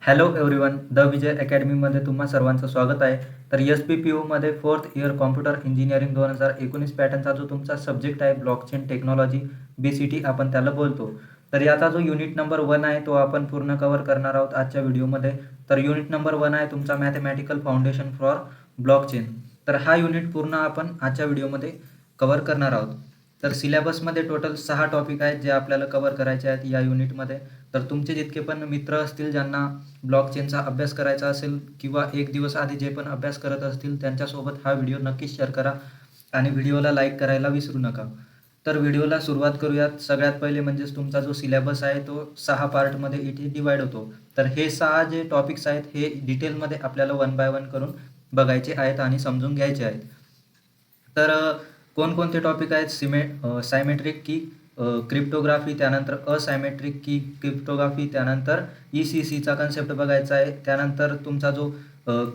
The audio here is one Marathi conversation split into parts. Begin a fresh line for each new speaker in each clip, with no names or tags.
हॅलो एव्हरीवन, द विजय अकॅडमीमध्ये तुम्हा सर्वांचं स्वागत आहे. तर SPPUमध्ये 4th इयर कॉम्प्युटर इंजिनिअरिंग 2019 पॅटर्नचा जो तुमचा सब्जेक्ट आहे ब्लॉकचेन टेक्नॉलॉजी BCT आपण त्याला बोलतो. तर याचा जो युनिट नंबर 1 आहे तो आपण पूर्ण कव्हर करणार आहोत आजच्या व्हिडिओमध्ये. तर युनिट नंबर 1 आहे तुमचा मॅथमॅटिकल फाउंडेशन फॉर ब्लॉकचेन. तर हा युनिट पूर्ण आपण आजच्या व्हिडिओमध्ये कव्हर करणार आहोत. तर सिलेबसमध्ये टोटल 6 टॉपिक आहेत जे आपल्याला कव्हर करायचे आहेत या युनिटमध्ये. तर तुमचे जितके पण मित्र असतील ज्यांना ब्लॉकचेनचा अभ्यास करायचा असेल किंवा एक दिवस आधी जे पण अभ्यास करत असतील त्यांच्यासोबत हा व्हिडिओ नक्कीच शेअर करा आणि व्हिडिओला लाईक करायला विसरू नका. तर व्हिडिओला सुरुवात करूयात. सगळ्यात पहिले म्हणजेच तुमचा जो सिलेबस आहे तो 6 पार्टमध्ये इथे डिवाइड होतो. तर हे 6 जे टॉपिक्स आहेत हे डिटेलमध्ये आपल्याला 1 बाय 1 करून बघायचे आहेत आणि समजून घ्यायचे आहेत. तर कोणकोणते टॉपिक आहेत? सायमेट्रिक की क्रिप्टोग्राफी, त्यानंतर असायमेट्रिक की क्रिप्टोग्राफी, त्यानंतर ECCचा कन्सेप्ट बघायचा आहे. त्यानंतर तुमचा जो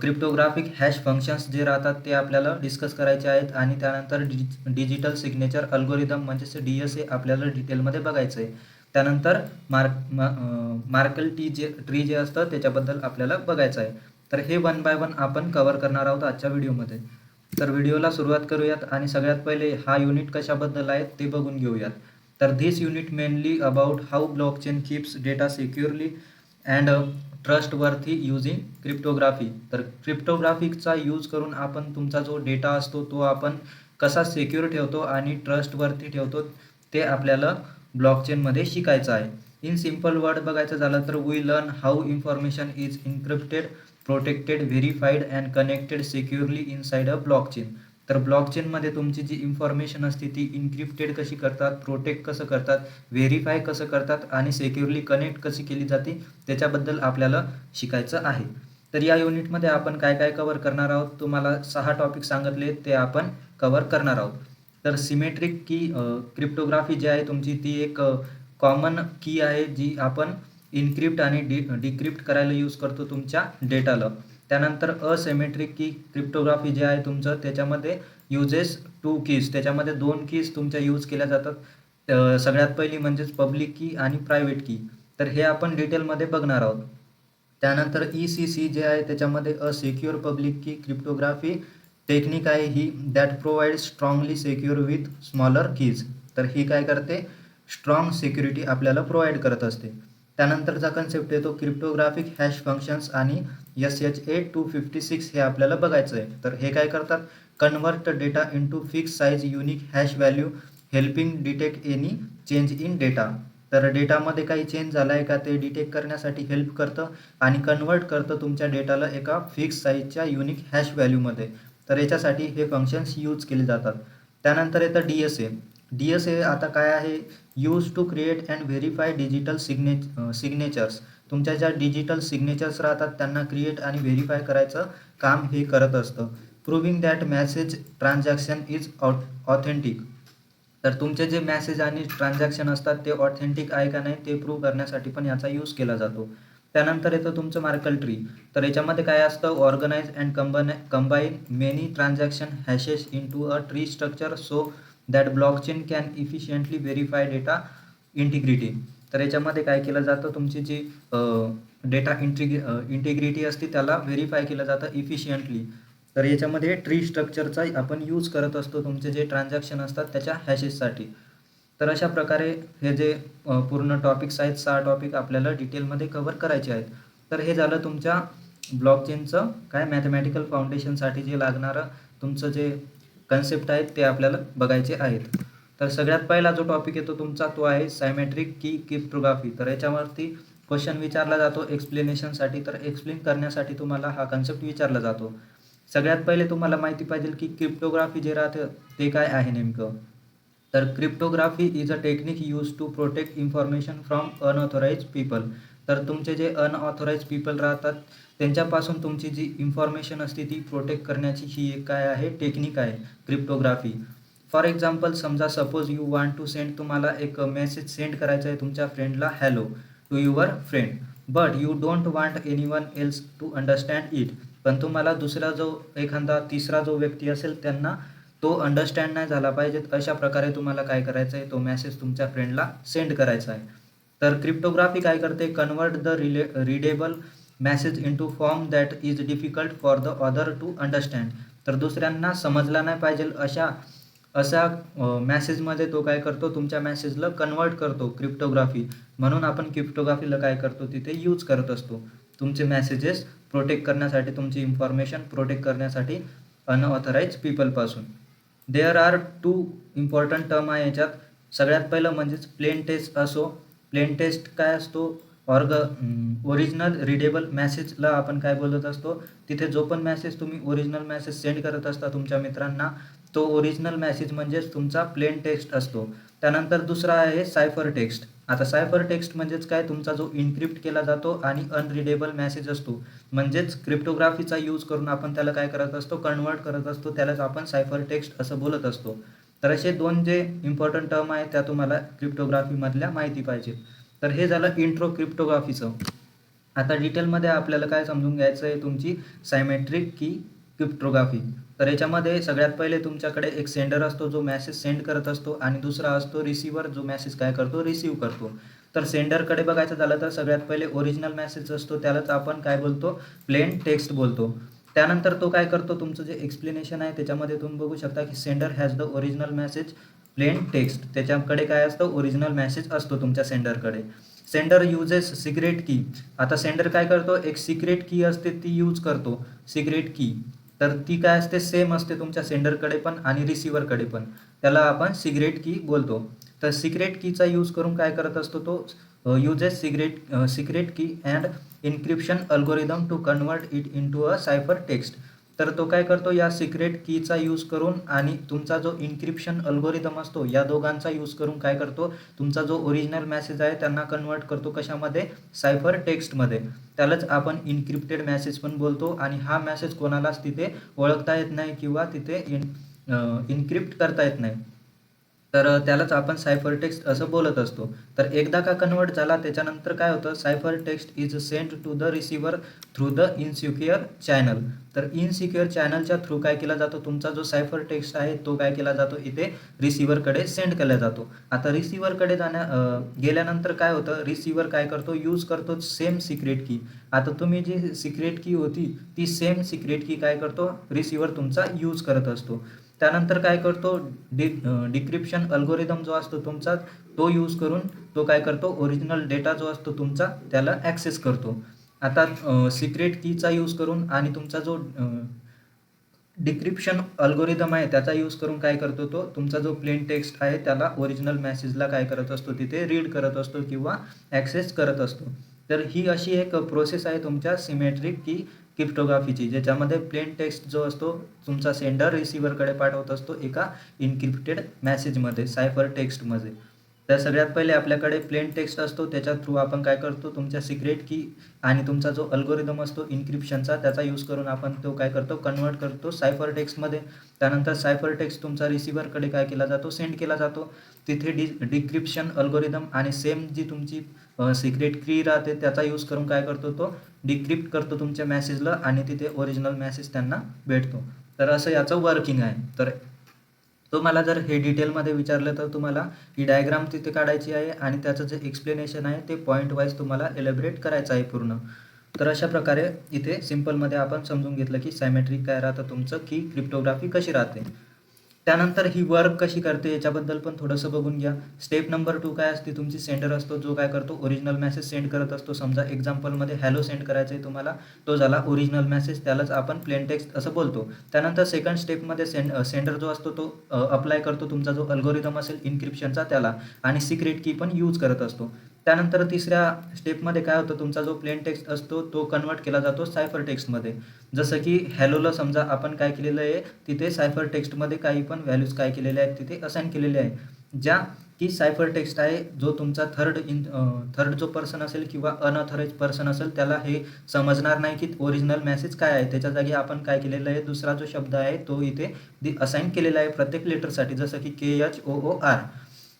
क्रिप्टोग्राफिक हॅश फंक्शन्स जे राहतात ते आपल्याला डिस्कस करायचे आहेत आणि त्यानंतर डिजिटल सिग्नेचर अल्गोरिदम म्हणजेच DSA आपल्याला डिटेलमध्ये बघायचं आहे. त्यानंतर मार्कल ट्री जे असतं त्याच्याबद्दल आपल्याला बघायचं आहे. तर हे 1 बाय 1 आपण कव्हर करणार आहोत आजच्या व्हिडिओमध्ये. तर व्हिडिओला सुरुवात करूयात आणि सगळ्यात पहिले हा युनिट कशाबद्दल आहे ते बघून घेऊयात. तर this unit mainly about how blockchain keeps data securely and trustworthy using cryptography. तर क्रिप्टोग्राफिकचा यूज करून आपण तुमचा जो डेटा असतो तो आपण कसा सिक्युअर ठेवतो आणि ट्रस्टवर्थी ठेवतो ते आपल्याला ब्लॉकचेनमध्ये शिकायचं आहे. इन सिम्पल वर्ड बघायचं झालं तर we learn how information is encrypted, protected, verified and connected securely inside a blockchain. तर ब्लॉकचेनमध्ये तुमची जी इन्फॉर्मेशन असते ती इन्क्रिप्टेड कशी करतात, प्रोटेक्ट कसं करतात, व्हेरीफाय कसं करतात आणि सिक्युअरली कनेक्ट कशी केली जाते त्याच्याबद्दल आपल्याला शिकायचं आहे. तर या युनिटमध्ये आपण काय काय कव्हर करणार आहोत? तुम्हाला 6 टॉपिक सांगितले ते आपण कव्हर करणार आहोत. तर सिमेट्रिक की क्रिप्टोग्राफी जी आहे तुमची ती एक कॉमन की आहे जी आपण इनक्रिप्ट आणि डिक्रिप्ट करायला यूज करतो तुमच्या डेटाला. त्यानंतर असिमेट्रिक की क्रिप्टोग्राफी जे आहे तुमचं त्याच्यामध्ये युजेस 2 कीज, त्याच्यामध्ये 2 कीज तुमच्या यूज केल्या जातात. सगळ्यात पहिली म्हणजेच पब्लिक की आणि प्रायव्हेट की. तर हे आपण डिटेलमध्ये बघणार आहोत. त्यानंतर ECC जे आहे त्याच्यामध्ये a secure public key cryptography technique आहे ही that provide strongly secure with smaller keys. तर ही काय करते? स्ट्रॉंग सिक्युरिटी आपल्याला प्रोव्हाइड करत असते. त्यानंतरचा कन्सेप्ट येतो क्रिप्टोग्राफिक हॅश फंक्शन्स आणि SHA-256 हे आपल्याला बघायचं आहे. तर हे काय करतात? Convert data into fix size unique hash value helping detect any change in data. तर डेटामध्ये काही चेंज झाला आहे का ते डिटेक्ट करण्यासाठी हेल्प करतं आणि कन्वर्ट करतं तुमच्या डेटाला एका फिक्स साईजच्या युनिक हॅश व्हॅल्यूमध्ये. तर याच्यासाठी हे फंक्शन्स यूज केले जातात. त्यानंतर येतं DSA. DSA आता काय आहे? Use to create and verify digital signatures. तुमच्या ज्या डिजिटल सिग्नेचर्स राहतात त्यांना क्रिएट आणि व्हेरीफाय करायचं काम हे करत असतं. Proving that message transaction is authentic. तर तुमचे जे मॅसेज आणि ट्रान्झॅक्शन असतात ते ऑथेंटिक आहे का नाही ते प्रूव्ह करण्यासाठी पण याचा यूज केला जातो. त्यानंतर येतं तुमचं मार्कल ट्री. तर याच्यामध्ये काय असतं? Organise and combine many transaction hashes into a tree structure so that blockchain can efficiently verify data integrity. तर याच्यामध्ये काय केलं जातं? तुमची जी डेटा इंटिग्रिटी असते त्याला व्हेरीफाय केलं जातं इफिशियंटली. तर याच्यामध्ये ट्री स्ट्रक्चरचा आपण यूज करत असतो तुमचे जे ट्रान्झॅक्शन असतात त्याच्या हॅशेससाठी. तर अशा प्रकारे हे जे पूर्ण टॉपिक्स आहेत 6 टॉपिक आपल्याला डिटेलमध्ये कव्हर करायचे आहेत. तर हे झालं तुमच्या ब्लॉकचेनचं काय मॅथमॅटिकल फाउंडेशनसाठी जे लागणारं तुमचं जे कन्सेप्ट आहेत ते आपल्याला बघायचे आहेत. तर सगळ्यात पहिला जो टॉपिक येतो तुमचा तो आहे सायमेट्रिक की क्रिप्टोग्राफी. तर याच्यावरती क्वेश्चन विचारला जातो एक्सप्लेनेशनसाठी. तर एक्सप्लेन करण्यासाठी तुम्हाला हा कन्सेप्ट विचारला जातो. सगळ्यात पहिले तुम्हाला माहिती पाहिजे की क्रिप्टोग्राफी जे राहतं ते काय आहे नेमकं? तर cryptography is a technique use to protect information from unauthorize people. तर तुमचे जे अनऑथोराइज पीपल राहतात त्यांच्यापासून तुमची जी इन्फॉर्मेशन असते ती प्रोटेक्ट करण्याची ही एक काय आहे? टेक्निक आहे क्रिप्टोग्राफी. फॉर एक्झाम्पल समजा suppose you want to send, तुम्हाला एक मेसेज सेंड करायचा आहे तुमच्या फ्रेंडला hello to your friend, but you don't want anyone else to understand it. पण तुम्हाला दुसरा जो एखादा तिसरा जो व्यक्ती असेल त्यांना तो अंडरस्टँड नाही झाला पाहिजे अशा प्रकारे तुम्हाला काय करायचं आहे? तो मेसेज तुमच्या फ्रेंडला सेंड करायचा आहे. तर क्रिप्टोग्राफी काय करते? Convert the readable message into form that is difficult for the other to understand. तर दुसऱ्यांना समजला नाही पाहिजे अशा मॅसेजमध्ये तो काय करतो, तुमच्या मॅसेजला कन्वर्ट करतो क्रिप्टोग्राफी. म्हणून आपण क्रिप्टोग्राफीला काय करतो, तिथे यूज करत असतो तुमचे मेसेजेस प्रोटेक्ट करण्यासाठी, तुमची इन्फॉर्मेशन प्रोटेक्ट करण्यासाठी अनऑथराइज पीपलपासून. There are two important term आहे याच्यात. सगळ्यात पहिलं म्हणजेच प्लेन टेक्स्ट असो. प्लेन टेक्स्ट काय असतो, ओरिजिनल रीडेबल मेसेजला आपण काय बोलत असतो, तिथे जो पण मेसेज तुम्ही ओरिजिनल मेसेज सेंड करत असता तुमच्या मित्रांना, तो ओरिजिनल मेसेज म्हणजेच तुमचा प्लेन टेक्स्ट असतो. त्यानंतर दुसरा आहे सायफर टेक्स्ट. आता सायफर टेक्स्ट म्हणजेच काय, तुमचा जो इन्क्रिप्ट केला जातो आणि अनरीडेबल मेसेज असतो, म्हणजेच क्रिप्टोग्राफीचा यूज करून आपण त्याला काय करत असतो, कन्वर्ट करत असतो, त्यालाच आपण सायफर टेक्स्ट असं बोलत असतो. तर असे दोन जे इम्पॉर्टंट टर्म आहेत त्या तुम्हाला क्रिप्टोग्राफीमधल्या माहिती पाहिजे. तर हे झालं इंट्रो क्रिप्टोग्राफीचं. आता डिटेलमध्ये आपल्याला काय समजून घ्यायचं आहे, तुमची सायमेट्रिक की क्रिप्टोग्राफी. तर याच्यामध्ये सगळ्यात पहिले तुमच्याकडे एक सेंडर असतो जो मेसेज सेंड करत असतो आणि दुसरा असतो रिसिव्हर जो मेसेज काय करतो, रिसीव्ह करतो. तर सेंडरकडे बघायचं झालं तर सगळ्यात पहिले ओरिजिनल मेसेज असतो त्यालाच आपण काय बोलतो, प्लेन टेक्स्ट बोलतो. त्यानंतर तो काय करतो, तुमचं जे एक्सप्लेनेशन आहे त्याच्यामध्ये तुम्ही बघू शकता की sender has the original message plain text. त्याच्याकडे काय असतं, ओरिजिनल मेसेज असतो तुमच्या सेंडरकडे. सेंडर युजेस सिक्रेट की. आता सेंडर काय करतो, एक सिक्रेट की असते ती यूज करतो, सिक्रेट की. तर ती काय असते, सेम असते तुमच्या सेंडरकडे पण आणि रिसिव्हरकडे पण. त्याला आपण सिक्रेट की बोलतो. तर सिक्रेट कीचा यूज करून काय करत असतो तो, uses secret key and encryption algorithm to convert it into a cipher text. तर तो काय करतो, या सिक्रेट कीचा यूज करून आणि तुमचा जो इन्क्रिप्शन अल्गोरिदम असतो या दोघांचा यूज करून काय करतो, तुमचा जो ओरिजिनल मेसेज आहे त्यांना कन्वर्ट करतो कशामध्ये, सायफर टेक्स्टमध्ये. त्यालाच आपण इन्क्रिप्टेड मेसेज पण बोलतो आणि हा मेसेज कोणालाच तिथे ओळखता येत नाही किंवा तिथे इन्क्रिप्ट करता येत नाही. तर त्यालाच आपण सायफर टेक्स्ट असं बोलत असतो. तर एकदा का कन्वर्ट झाला त्याच्यानंतर काय होतं, cipher text is send to the receiver through the insecure channel. तर इनसिक्युअर चॅनलच्या थ्रू काय केला जातो, तुमचा जो सायफर टेक्स्ट आहे तो काय केला जातो, इथे रिसिव्हरकडे सेंड केला जातो. आता रिसिव्हरकडे गेल्यानंतर काय होतं, रिसिव्हर काय करतो, यूज करतो सेम सिक्रेट की. आता तुम्ही जी सिक्रेट की होती ती सेम सिक्रेट की काय करतो, रिसिव्हर तुमचा यूज करत असतो. त्यानंतर काय करतो, डिक्रिप्शन अल्गोरिदम जो असतो तुमचा तो यूज करून तो काय करतो, ओरिजिनल डेटा जो असतो तुमचा त्याला ॲक्सेस करतो. आता सिक्रेट कीचा यूज करून आणि तुमचा जो डिक्रिप्शन अल्गोरिदम आहे त्याचा यूज करून काय करतो, तो तुमचा जो प्लेन टेक्स्ट आहे त्याला ओरिजिनल मेसेजला काय करत असतो, तिथे रीड करत असतो किंवा ॲक्सेस करत असतो. तर ही अशी एक प्रोसेस आहे तुमच्या सिमेट्रिक की क्रिप्टोग्राफीची, ज्याच्यामध्ये प्लेन टेक्स्ट जो असतो तुमचा सेंडर रिसिव्हरकडे पाठवत असतो एका इन्क्रिप्टेड मेसेजमध्ये, सायफर टेक्स्टमध्ये. तर सगळ्यात पहिले आपल्याकडे प्लेन टेक्स्ट असतो, त्याच्या थ्रू आपण काय करतो, तुमच्या सिक्रेट की आणि तुमचा जो अल्गोरिदम असतो इन्क्रिप्शनचा त्याचा यूज करून आपण तो काय करतो, कन्वर्ट करतो सायफर टेक्स्टमध्ये. त्यानंतर सायफर टेक्स्ट तुमचा रिसिव्हरकडे काय केला जातो, सेंड केला जातो. तिथे डिक्रिप्शन अल्गोरिदम आणि सेम जी तुमची सिक्रेट की राहते त्याचा यूज करून काय करतो, तो डिक्रिप्ट करतो तुमच्या मेसेजला आणि तिथे ओरिजिनल मेसेज त्यांना भेटतो. तर असं याचं वर्किंग आहे. तर तुम्हाला जर हे डिटेलमध्ये विचारलं तर तुम्हाला ही डायग्राम तिथे काढायची आहे आणि त्याचं जे एक्सप्लेनेशन आहे ते पॉईंट वाईज तुम्हाला एलॅबोरेट करायचं आहे पूर्ण. तर अशा प्रकारे इथे सिम्पलमध्ये आपण समजून घेतलं की सायमेट्रिक काय राहतं तुमचं, की क्रिप्टोग्राफी कशी राहते. त्यानंतर ही वर्क कशी करते याच्याबद्दल पण थोडंसं बघून घ्या. स्टेप नंबर 2 काय असते, तुमची सेंडर असतो जो काय करतो, ओरिजिनल मेसेज सेंड करत असतो. समजा एक्झाम्पलमध्ये हॅलो सेंड करायचं आहे तुम्हाला, तो झाला ओरिजिनल मेसेज, त्यालाच आपण प्लेन टेक्स्ट असं बोलतो. त्यानंतर सेकंड स्टेपमध्ये सेंडर जो असतो तो अप्लाय करतो तुमचा जो अल्गोरिदम असेल इन्क्रिप्शनचा त्याला आणि सिक्रेट की पण यूज करत असतो. त्यानंतर तिसऱ्या स्टेपमध्ये काय होतं, तुमचा जो प्लेन टेक्स्ट असतो तो कन्वर्ट केला जातो सायफर टेक्स्टमध्ये. जसं की हॅलोला समजा आपण काय केलेलं आहे, तिथे सायफर टेक्स्टमध्ये काही पण व्हॅल्यूज काय केलेल्या आहेत तिथे असाइन केलेले आहे, ज्या की सायफर टेक्स्ट आहे. जो तुमचा थर्ड जो पर्सन असेल किंवा अनऑथराइज पर्सन असेल त्याला हे समजणार नाही की ओरिजिनल मेसेज काय आहे. त्याच्या जागी आपण काय केलेलं आहे, दुसरा जो शब्द आहे तो इथे असाइन केलेला आहे प्रत्येक लेटरसाठी, जसं की KHOOR.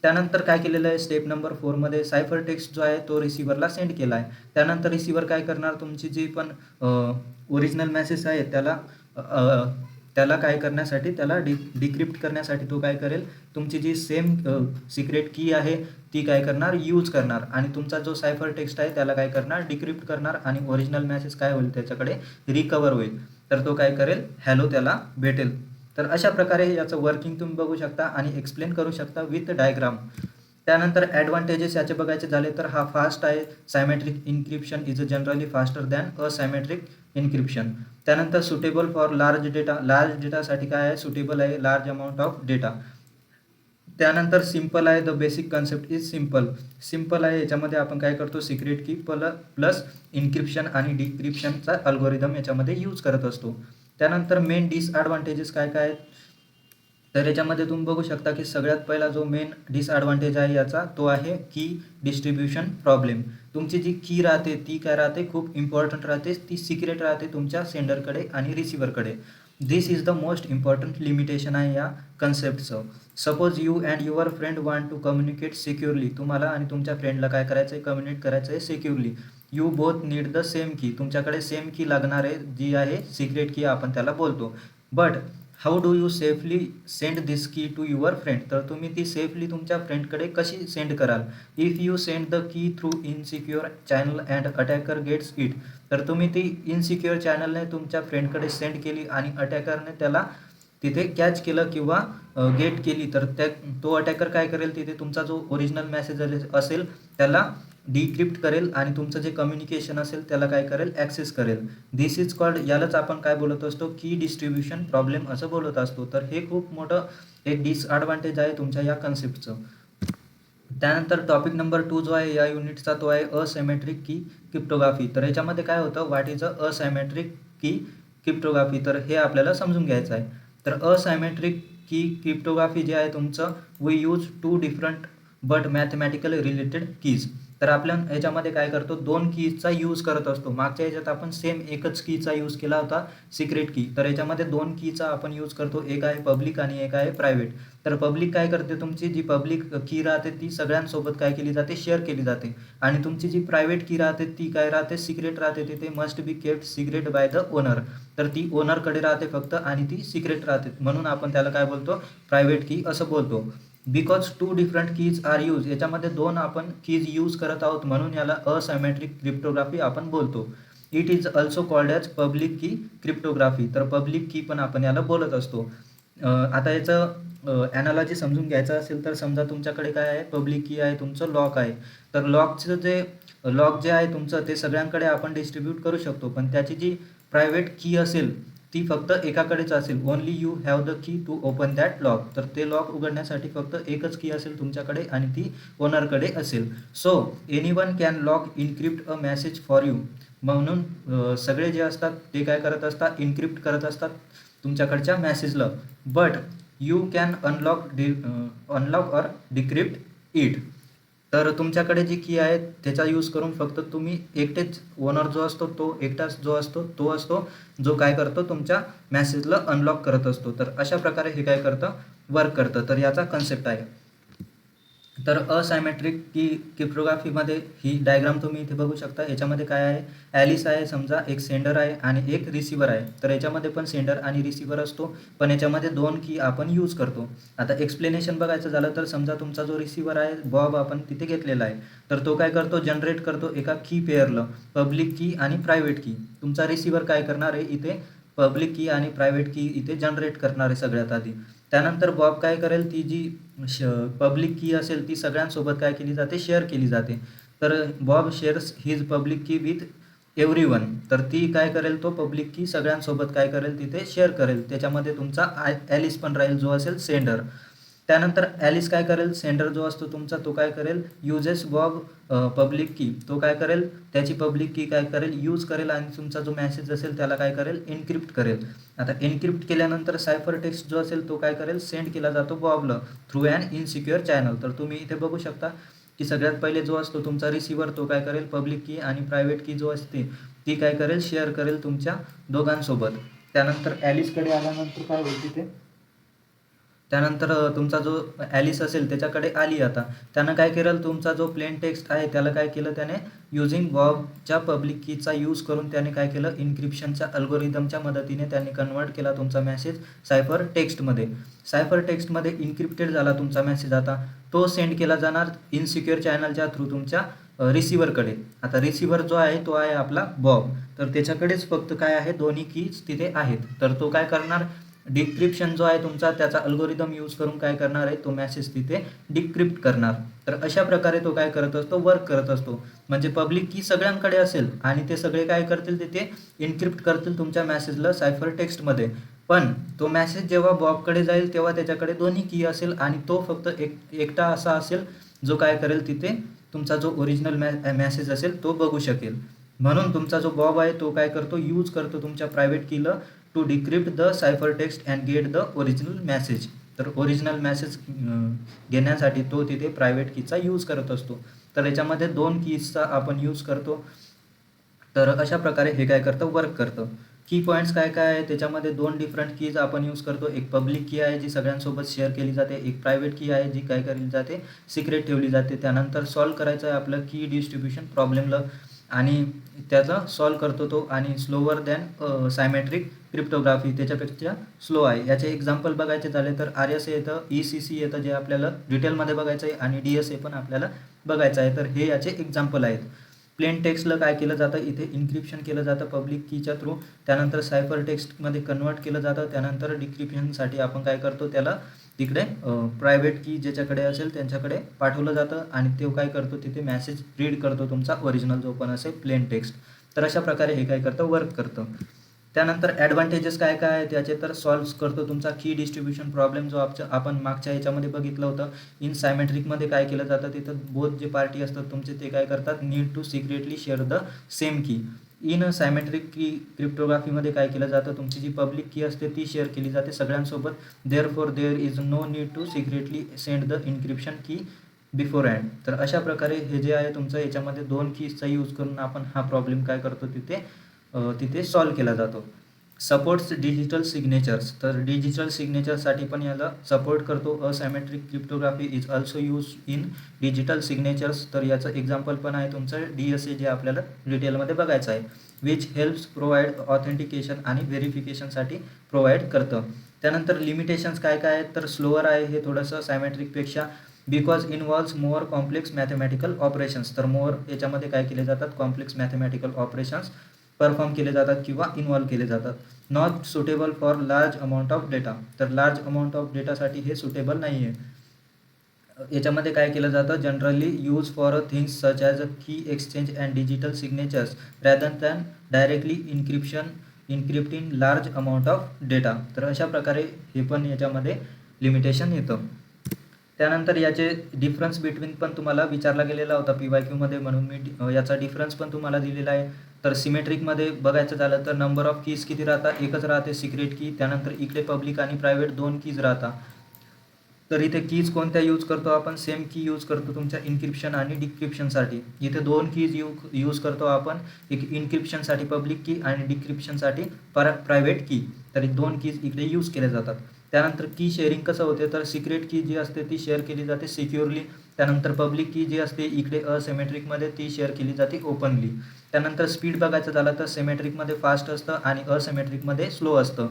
त्यानंतर काय केलेलं आहे, स्टेप नंबर 4मध्ये सायफर टेक्स्ट जो आहे तो रिसिव्हरला सेंड केला आहे. त्यानंतर रिसिव्हर काय करणार, तुमची जी पण ओरिजिनल मेसेज आहे त्याला त्याला काय करण्यासाठी, त्याला डिक्रिप्ट करण्यासाठी तो काय करेल, तुमची जी सेम सिक्रेट की आहे ती काय करणार, यूज करणार आणि तुमचा जो सायफर टेक्स्ट आहे त्याला काय करणार, डिक्रिप्ट करणार आणि ओरिजिनल मेसेज काय होईल त्याच्याकडे रिकवर होईल. तर तो काय करेल, हॅलो त्याला भेटेल. तर अशा प्रकारे याचं वर्किंग तुम्ही बघू शकता आणि एक्सप्लेन करू शकता विथ डायग्राम. त्यानंतर ॲडव्हान्टेजेस याचे बघायचे झाले तर हा फास्ट आहे. Symmetric encryption is generally faster than asymmetric encryption. त्यानंतर सुटेबल फॉर लार्ज डेटासाठी काय आहे, सुटेबल आहे लार्ज अमाऊंट ऑफ डेटा. त्यानंतर सिम्पल आहे, the basic concept is simple आहे. याच्यामध्ये आपण काय करतो, सिक्रेट की प्लस इन्क्रिप्शन आणि डिक्रिप्शनचा अल्गोरिदम याच्यामध्ये यूज करत असतो. त्यानंतर मेन डिसॲडव्हान्टेजेस काय काय आहेत, तर याच्यामध्ये तुम्ही बघू शकता की सगळ्यात पहिला जो मेन डिसॲडव्हान्टेज आहे याचा तो आहे की डिस्ट्रीब्युशन प्रॉब्लेम. तुमची जी की राहते ती काय राहते, खूप इम्पॉर्टंट राहते, ती सिक्रेट राहते तुमच्या सेंडरकडे आणि रिसिव्हरकडे. This is the most important limitation आहे या कन्सेप्टचं. Suppose you and your friend want to communicate securely. तुम्हाला आणि तुमच्या फ्रेंडला काय करायचं आहे, कम्युनिकेट करायचं आहे securely. You both need the same key. तुमच्याकडे सेम की लागणार आहे, जी आहे सिक्रेट की आपण त्याला बोलतो. But how do you safely send this key to your friend. तर तुम्ही ती सेफली तुमच्या फ्रेंडकडे कशी सेंड कराल. If you send the key through insecure channel and attacker gets it. तर तुम्ही ती इनसिक्युअर चॅनलने तुमच्या फ्रेंडकडे सेंड केली आणि अटॅकरने त्याला तिथे कॅच केलं किंवा गेट केली, तर तो अटॅकर काय करेल, तिथे तुमचा जो ओरिजिनल मेसेज असेल त्याला डिक्रिप्ट करेल आणि तुमचं जे कम्युनिकेशन असेल त्याला काय करेल, ॲक्सेस करेल. दिस इज कॉल्ड, यालाच आपण काय बोलत असतो, की डिस्ट्रीब्युशन प्रॉब्लेम असं बोलत असतो. तर हे खूप मोठं एक डिसॲडव्हान्टेज आहे तुमच्या या कन्सेप्टचं. त्यानंतर टॉपिक नंबर 2 जो आहे या युनिटचा तो आहे असिमेट्रिक की क्रिप्टोग्राफी. तर याच्यामध्ये काय होतं, व्हॉट इज अ असिमेट्रिक की क्रिप्टोग्राफी, तर हे आपल्याला समजून घ्यायचं आहे. तर असिमेट्रिक की क्रिप्टोग्राफी जे आहे तुमचं, we use 2 different but mathematical related keys. तर आपल्या याच्यामध्ये काय करतो, 2 कीजचा यूज करत असतो. मागच्या याच्यात आपण सेम एकच कीचा यूज केला होता, सिक्रेट की. तर याच्यामध्ये 2 कीचा आपण यूज करतो, एक आहे पब्लिक आणि एक आहे प्रायव्हेट. तर पब्लिक काय करते, तुमची जी पब्लिक की राहते ती सगळ्यांसोबत काय केली जाते, शेअर केली जाते. आणि तुमची जी प्रायव्हेट की राहते ती काय राहते, सिक्रेट राहते. तिथे must be kept secret by the owner. तर ती ओनरकडे राहते फक्त आणि ती सिक्रेट राहते, म्हणून आपण त्याला काय बोलतो, प्रायव्हेट की असं बोलतो. Because 2 different keys are use. याच्यामध्ये 2 आपण कीज यूज करत आहोत म्हणून याला असिमेट्रिक क्रिप्टोग्राफी आपण बोलतो. It is also called as public key cryptography. तर पब्लिक की पण आपण याला बोलत असतो. आता याचं ॲनालॉजी समजून घ्यायचं असेल तर समजा तुमच्याकडे काय आहे, पब्लिक की आहे, तुमचं लॉक आहे. तर लॉक जे आहे तुमचं ते सगळ्यांकडे आपण डिस्ट्रीब्यूट करू शकतो, पण त्याची जी प्रायव्हेट की असेल ती फक्त एकाकडेच असेल. Only you have the key to open that lock. तर ते लॉक उघडण्यासाठी फक्त एकच की असेल तुमच्याकडे आणि ती ओनरकडे असेल. So anyone can lock encrypt a message for you. म्हणून सगळे जे असतात ते काय करत असतात, इनक्रिप्ट करत असतात तुमच्याकडच्या मेसेजला. But you can unlock or decrypt it. तर तुमच्याकडे जी की आहे त्याचा यूज करून फक्त तुम्ही एकटेच, ओनर जो असतो तो एकटाच जो असतो तो असतो जो काय करतो, तुमच्या मेसेजला अनलॉक करत असतो. तर अशा प्रकारे हे काय करतं, वर्क करतं. तर याचा कन्सेप्ट आहे. तर असायमेट्रिक की क्रिप्टोग्राफीमध्ये ही डायग्राम तुम्ही इथे बघू शकता. याच्यामध्ये काय आहे, ॲलिस आहे समजा, एक सेंडर आहे आणि एक रिसिव्हर आहे. तर याच्यामध्ये पण सेंडर आणि रिसिव्हर असतो, पण याच्यामध्ये 2 की आपण यूज करतो. आता एक्सप्लेनेशन बघायचं झालं तर समजा तुमचा जो रिसिव्हर आहे बॉब आपण तिथे घेतलेला आहे. तर तो काय करतो, जनरेट करतो एका की पेअरला, पब्लिक की आणि प्रायव्हेट की. तुमचा रिसिव्हर काय करणार आहे, इथे पब्लिक की आणि प्रायव्हेट की इथे जनरेट करणार आहे सगळ्यात आधी. त्यानंतर बॉब काय करेल, ती जी पब्लिक की असेल ती सगळ्यांसोबत काय केली जाते, शेअर केली जाते. तर बॉब शेअर्स हिज पब्लिक की विथ एव्हरीवन. तर ती काय करेल, तो पब्लिक की सगळ्यांसोबत काय करेल, तिथे शेअर करेल. त्याच्यामध्ये तुमचा ॲलिस पण राहील जो असेल सेंडर. त्यानंतर ॲलिस काय करेल, सेंडर जो असतो तुमचा तो काय करेल, युजेस बॉब पब्लिक की. तो काय करेल, त्याची पब्लिक की काय करेल, यूज करेल आणि तुमचा जो मेसेज असेल त्याला काय करेल, एन्क्रिप्ट करेल. आता एन्क्रिप्ट केल्यानंतर सायफर टेक्स्ट जो असेल तो काय करेल, सेंड केला जातो बॉबला थ्रू ॲन इनसिक्युअर चॅनल. तर तुम्ही इथे बघू शकता की सगळ्यात पहिले जो असतो तुमचा रिसिव्हर तो काय करेल, पब्लिक की आणि प्रायव्हेट की जो असते ती काय करेल, शेअर करेल तुमच्या दोघांसोबत. त्यानंतर ॲलिसकडे आल्यानंतर काय होईल तिथे, त्यानंतर तुमचा जो ॲलिस असेल त्याच्याकडे आली आता. त्यानं काय केलं, तुमचा जो प्लेन टेक्स्ट आहे त्याला काय केलं त्याने युजिंग बॉबच्या पब्लिक कीचा यूज करून त्याने काय केलं, इन्क्रिप्शनच्या अल्गोरिदमच्या मदतीने त्यांनी कन्वर्ट केला तुमचा मेसेज सायफर टेक्स्टमध्ये. सायफर टेक्स्टमध्ये इन्क्रिप्टेड झाला तुमचा मेसेज. आता तो सेंड केला जाणार इनसिक्युअर चॅनलच्या थ्रू तुमच्या रिसिव्हरकडे. आता रिसिव्हर जो आहे तो आहे आपला बॉब. तर त्याच्याकडेच फक्त काय आहे, दोन्ही कीज तिथे आहेत. तर तो काय करणार, डिक्रिप्शन जो आहे तुमचा त्याचा अल्गोरिदम यूज करून काय करणार आहे, तो मेसेज तिथे डिक्रिप्ट करणार. तर अशा प्रकारे तो काय करत असतो, वर्क करत असतो. म्हणजे पब्लिक की सगळ्यांकडे असेल आणि ते सगळे काय करतील, तिथे इन्क्रिप्ट करतील तुमच्या मेसेजला सायफर टेक्स्टमध्ये. पण तो मेसेज जेव्हा बॉबकडे जाईल तेव्हा त्याच्याकडे दोन्ही की असेल आणि तो फक्त एकटा असा असेल जो काय करेल, तिथे तुमचा जो ओरिजिनल मेसेज असेल तो बघू शकेल. म्हणून तुमचा जो बॉब आहे तो काय करतो, यूज करतो तुमच्या प्रायव्हेट कीला to decrypt the cipher text and get the original message. तर ओरिजिनल मेसेज घेण्यासाठी तो तिथे प्रायव्हेट कीचा यूज करत असतो. तर याच्यामध्ये 2 कीजचा आपण यूज करतो. तर अशा प्रकारे हे काय करतं, वर्क करतं. की पॉईंट्स काय काय आहे त्याच्यामध्ये, 2 डिफरंट कीज आपण यूज करतो. एक पब्लिक की आहे जी सगळ्यांसोबत शेअर केली जाते, एक प्रायव्हेट की आहे जी काय केली जाते, सिक्रेट ठेवली जाते. त्यानंतर सॉल्व करायचं आहे आपलं की डिस्ट्रीब्युशन प्रॉब्लेमला आणि त्याचा सॉल्व करतो तो, आणि स्लोवर दॅन सायमेट्रिक क्रिप्टोग्राफी त्याच्यापेक्षा स्लो आहे. याचे एक्झाम्पल बघायचे झाले तर RSA येतं, ECC येतं जे आपल्याला डिटेलमध्ये बघायचं आहे, आणि DSA पण आपल्याला बघायचं आहे. तर हे याचे एक्झाम्पल आहेत. प्लेन टेक्स्टला काय केलं जातं, इथे इन्क्रिप्शन केलं जातं पब्लिक कीच्या थ्रू. त्यानंतर सायफर टेक्स्टमध्ये कन्वर्ट केलं जातं. त्यानंतर डिक्रिप्शनसाठी आपण काय करतो, त्याला तिकडे प्रायव्हेट की ज्याच्याकडे असेल त्यांच्याकडे पाठवलं जातं आणि तो काय करतो, तिथे मेसेज रीड करतो तुमचा ओरिजिनल जो पण असेल प्लेन टेक्स्ट. तर अशा प्रकारे हे काय करतं, वर्क करतं. त्यानंतर ॲडव्हान्टेजेस काय काय आहे त्याचे, तर सॉल्व्ह करतो तुमचा की डिस्ट्रीब्युशन प्रॉब्लेम जो आपण मागच्या याच्यामध्ये बघितलं होतं. इन सायमेट्रिकमध्ये काय केलं जातं, तिथं बोथ जे पार्टी असतात तुमचे ते काय करतात, need to secretly share the same key. In symmetric key क्रिप्टोग्राफीमध्ये काय केलं जातं, तुमची जी पब्लिक की असते ती शेअर केली जाते सगळ्यांसोबत. There is no need to secretly send the encryption key beforehand. तर अशा प्रकारे हे जे आहे तुमचं याच्यामध्ये 2 कीजचा यूज करून आपण हा प्रॉब्लेम काय करतो, तिथे सॉल्व केला जातो. Supports digital signatures. तर डिजिटल सिग्नेचरसाठी पण याला सपोर्ट करतो. Asymmetric cryptography is also use in digital signatures. तर याचं एक्झाम्पल पण आहे तुमचं DSA जे आपल्याला डिटेलमध्ये बघायचं आहे, विच हेल्प्स प्रोव्हाइड ऑथेंटिकेशन आणि व्हेरिफिकेशनसाठी प्रोव्हाइड करतं. त्यानंतर लिमिटेशन्स काय काय आहेत, तर स्लोअर आहे हे थोडंसं सायमेट्रिकपेक्षा, because involves more complex mathematical operations. तर मोर याच्यामध्ये काय केले जातात, कॉम्प्लेक्स मॅथमॅटिकल ऑपरेशन्स परफॉर्म केले जातात किंवा इन्व्हॉल्व केले जातात. Not suitable for large amount of data. तर लार्ज अमाऊंट ऑफ डेटासाठी हे सुटेबल नाही आहे. याच्यामध्ये काय केलं जातं, generally use for things such as a key exchange and digital signatures rather than directly encrypt in large amount of data. तर अशा प्रकारे हे पण याच्यामध्ये लिमिटेशन येतं. त्यानंतर याचे डिफरन्स बिटवीन पण तुम्हाला विचारला गेलेला होता PYQमध्ये, म्हणून मी याचा डिफरन्स पण तुम्हाला दिलेला आहे. तर सिमेट्रिकमध्ये बघायचं झालं तर नंबर ऑफ कीज किती राहतात, एकच राहते सिक्रेट की. त्यानंतर इकडे पब्लिक आणि प्रायव्हेट 2 कीज राहतात. तर इथे कीज कोणत्या यूज करतो आपण, सेम की यूज करतो तुमच्या इन्क्रिप्शन आणि डिक्रिप्शनसाठी. इथे 2 कीज यूज करतो आपण, एक इन्क्रिप्शनसाठी पब्लिक की आणि डिक्रिप्शनसाठी प्रायव्हेट की. तर 2 कीज इकडे यूज केल्या जातात. त्यानंतर की शेअरिंग कसं होते, तर सिक्रेट की जी असते ती शेअर केली जाते सिक्युअरली. त्यानंतर पब्लिक की जी असते इकडे असिमेट्रिकमध्ये ती शेअर केली जाते ओपनली. त्यानंतर स्पीड बघायचं झालं तर सिमेट्रिकमध्ये फास्ट असतं आणि असिमेट्रिकमध्ये स्लो असतं.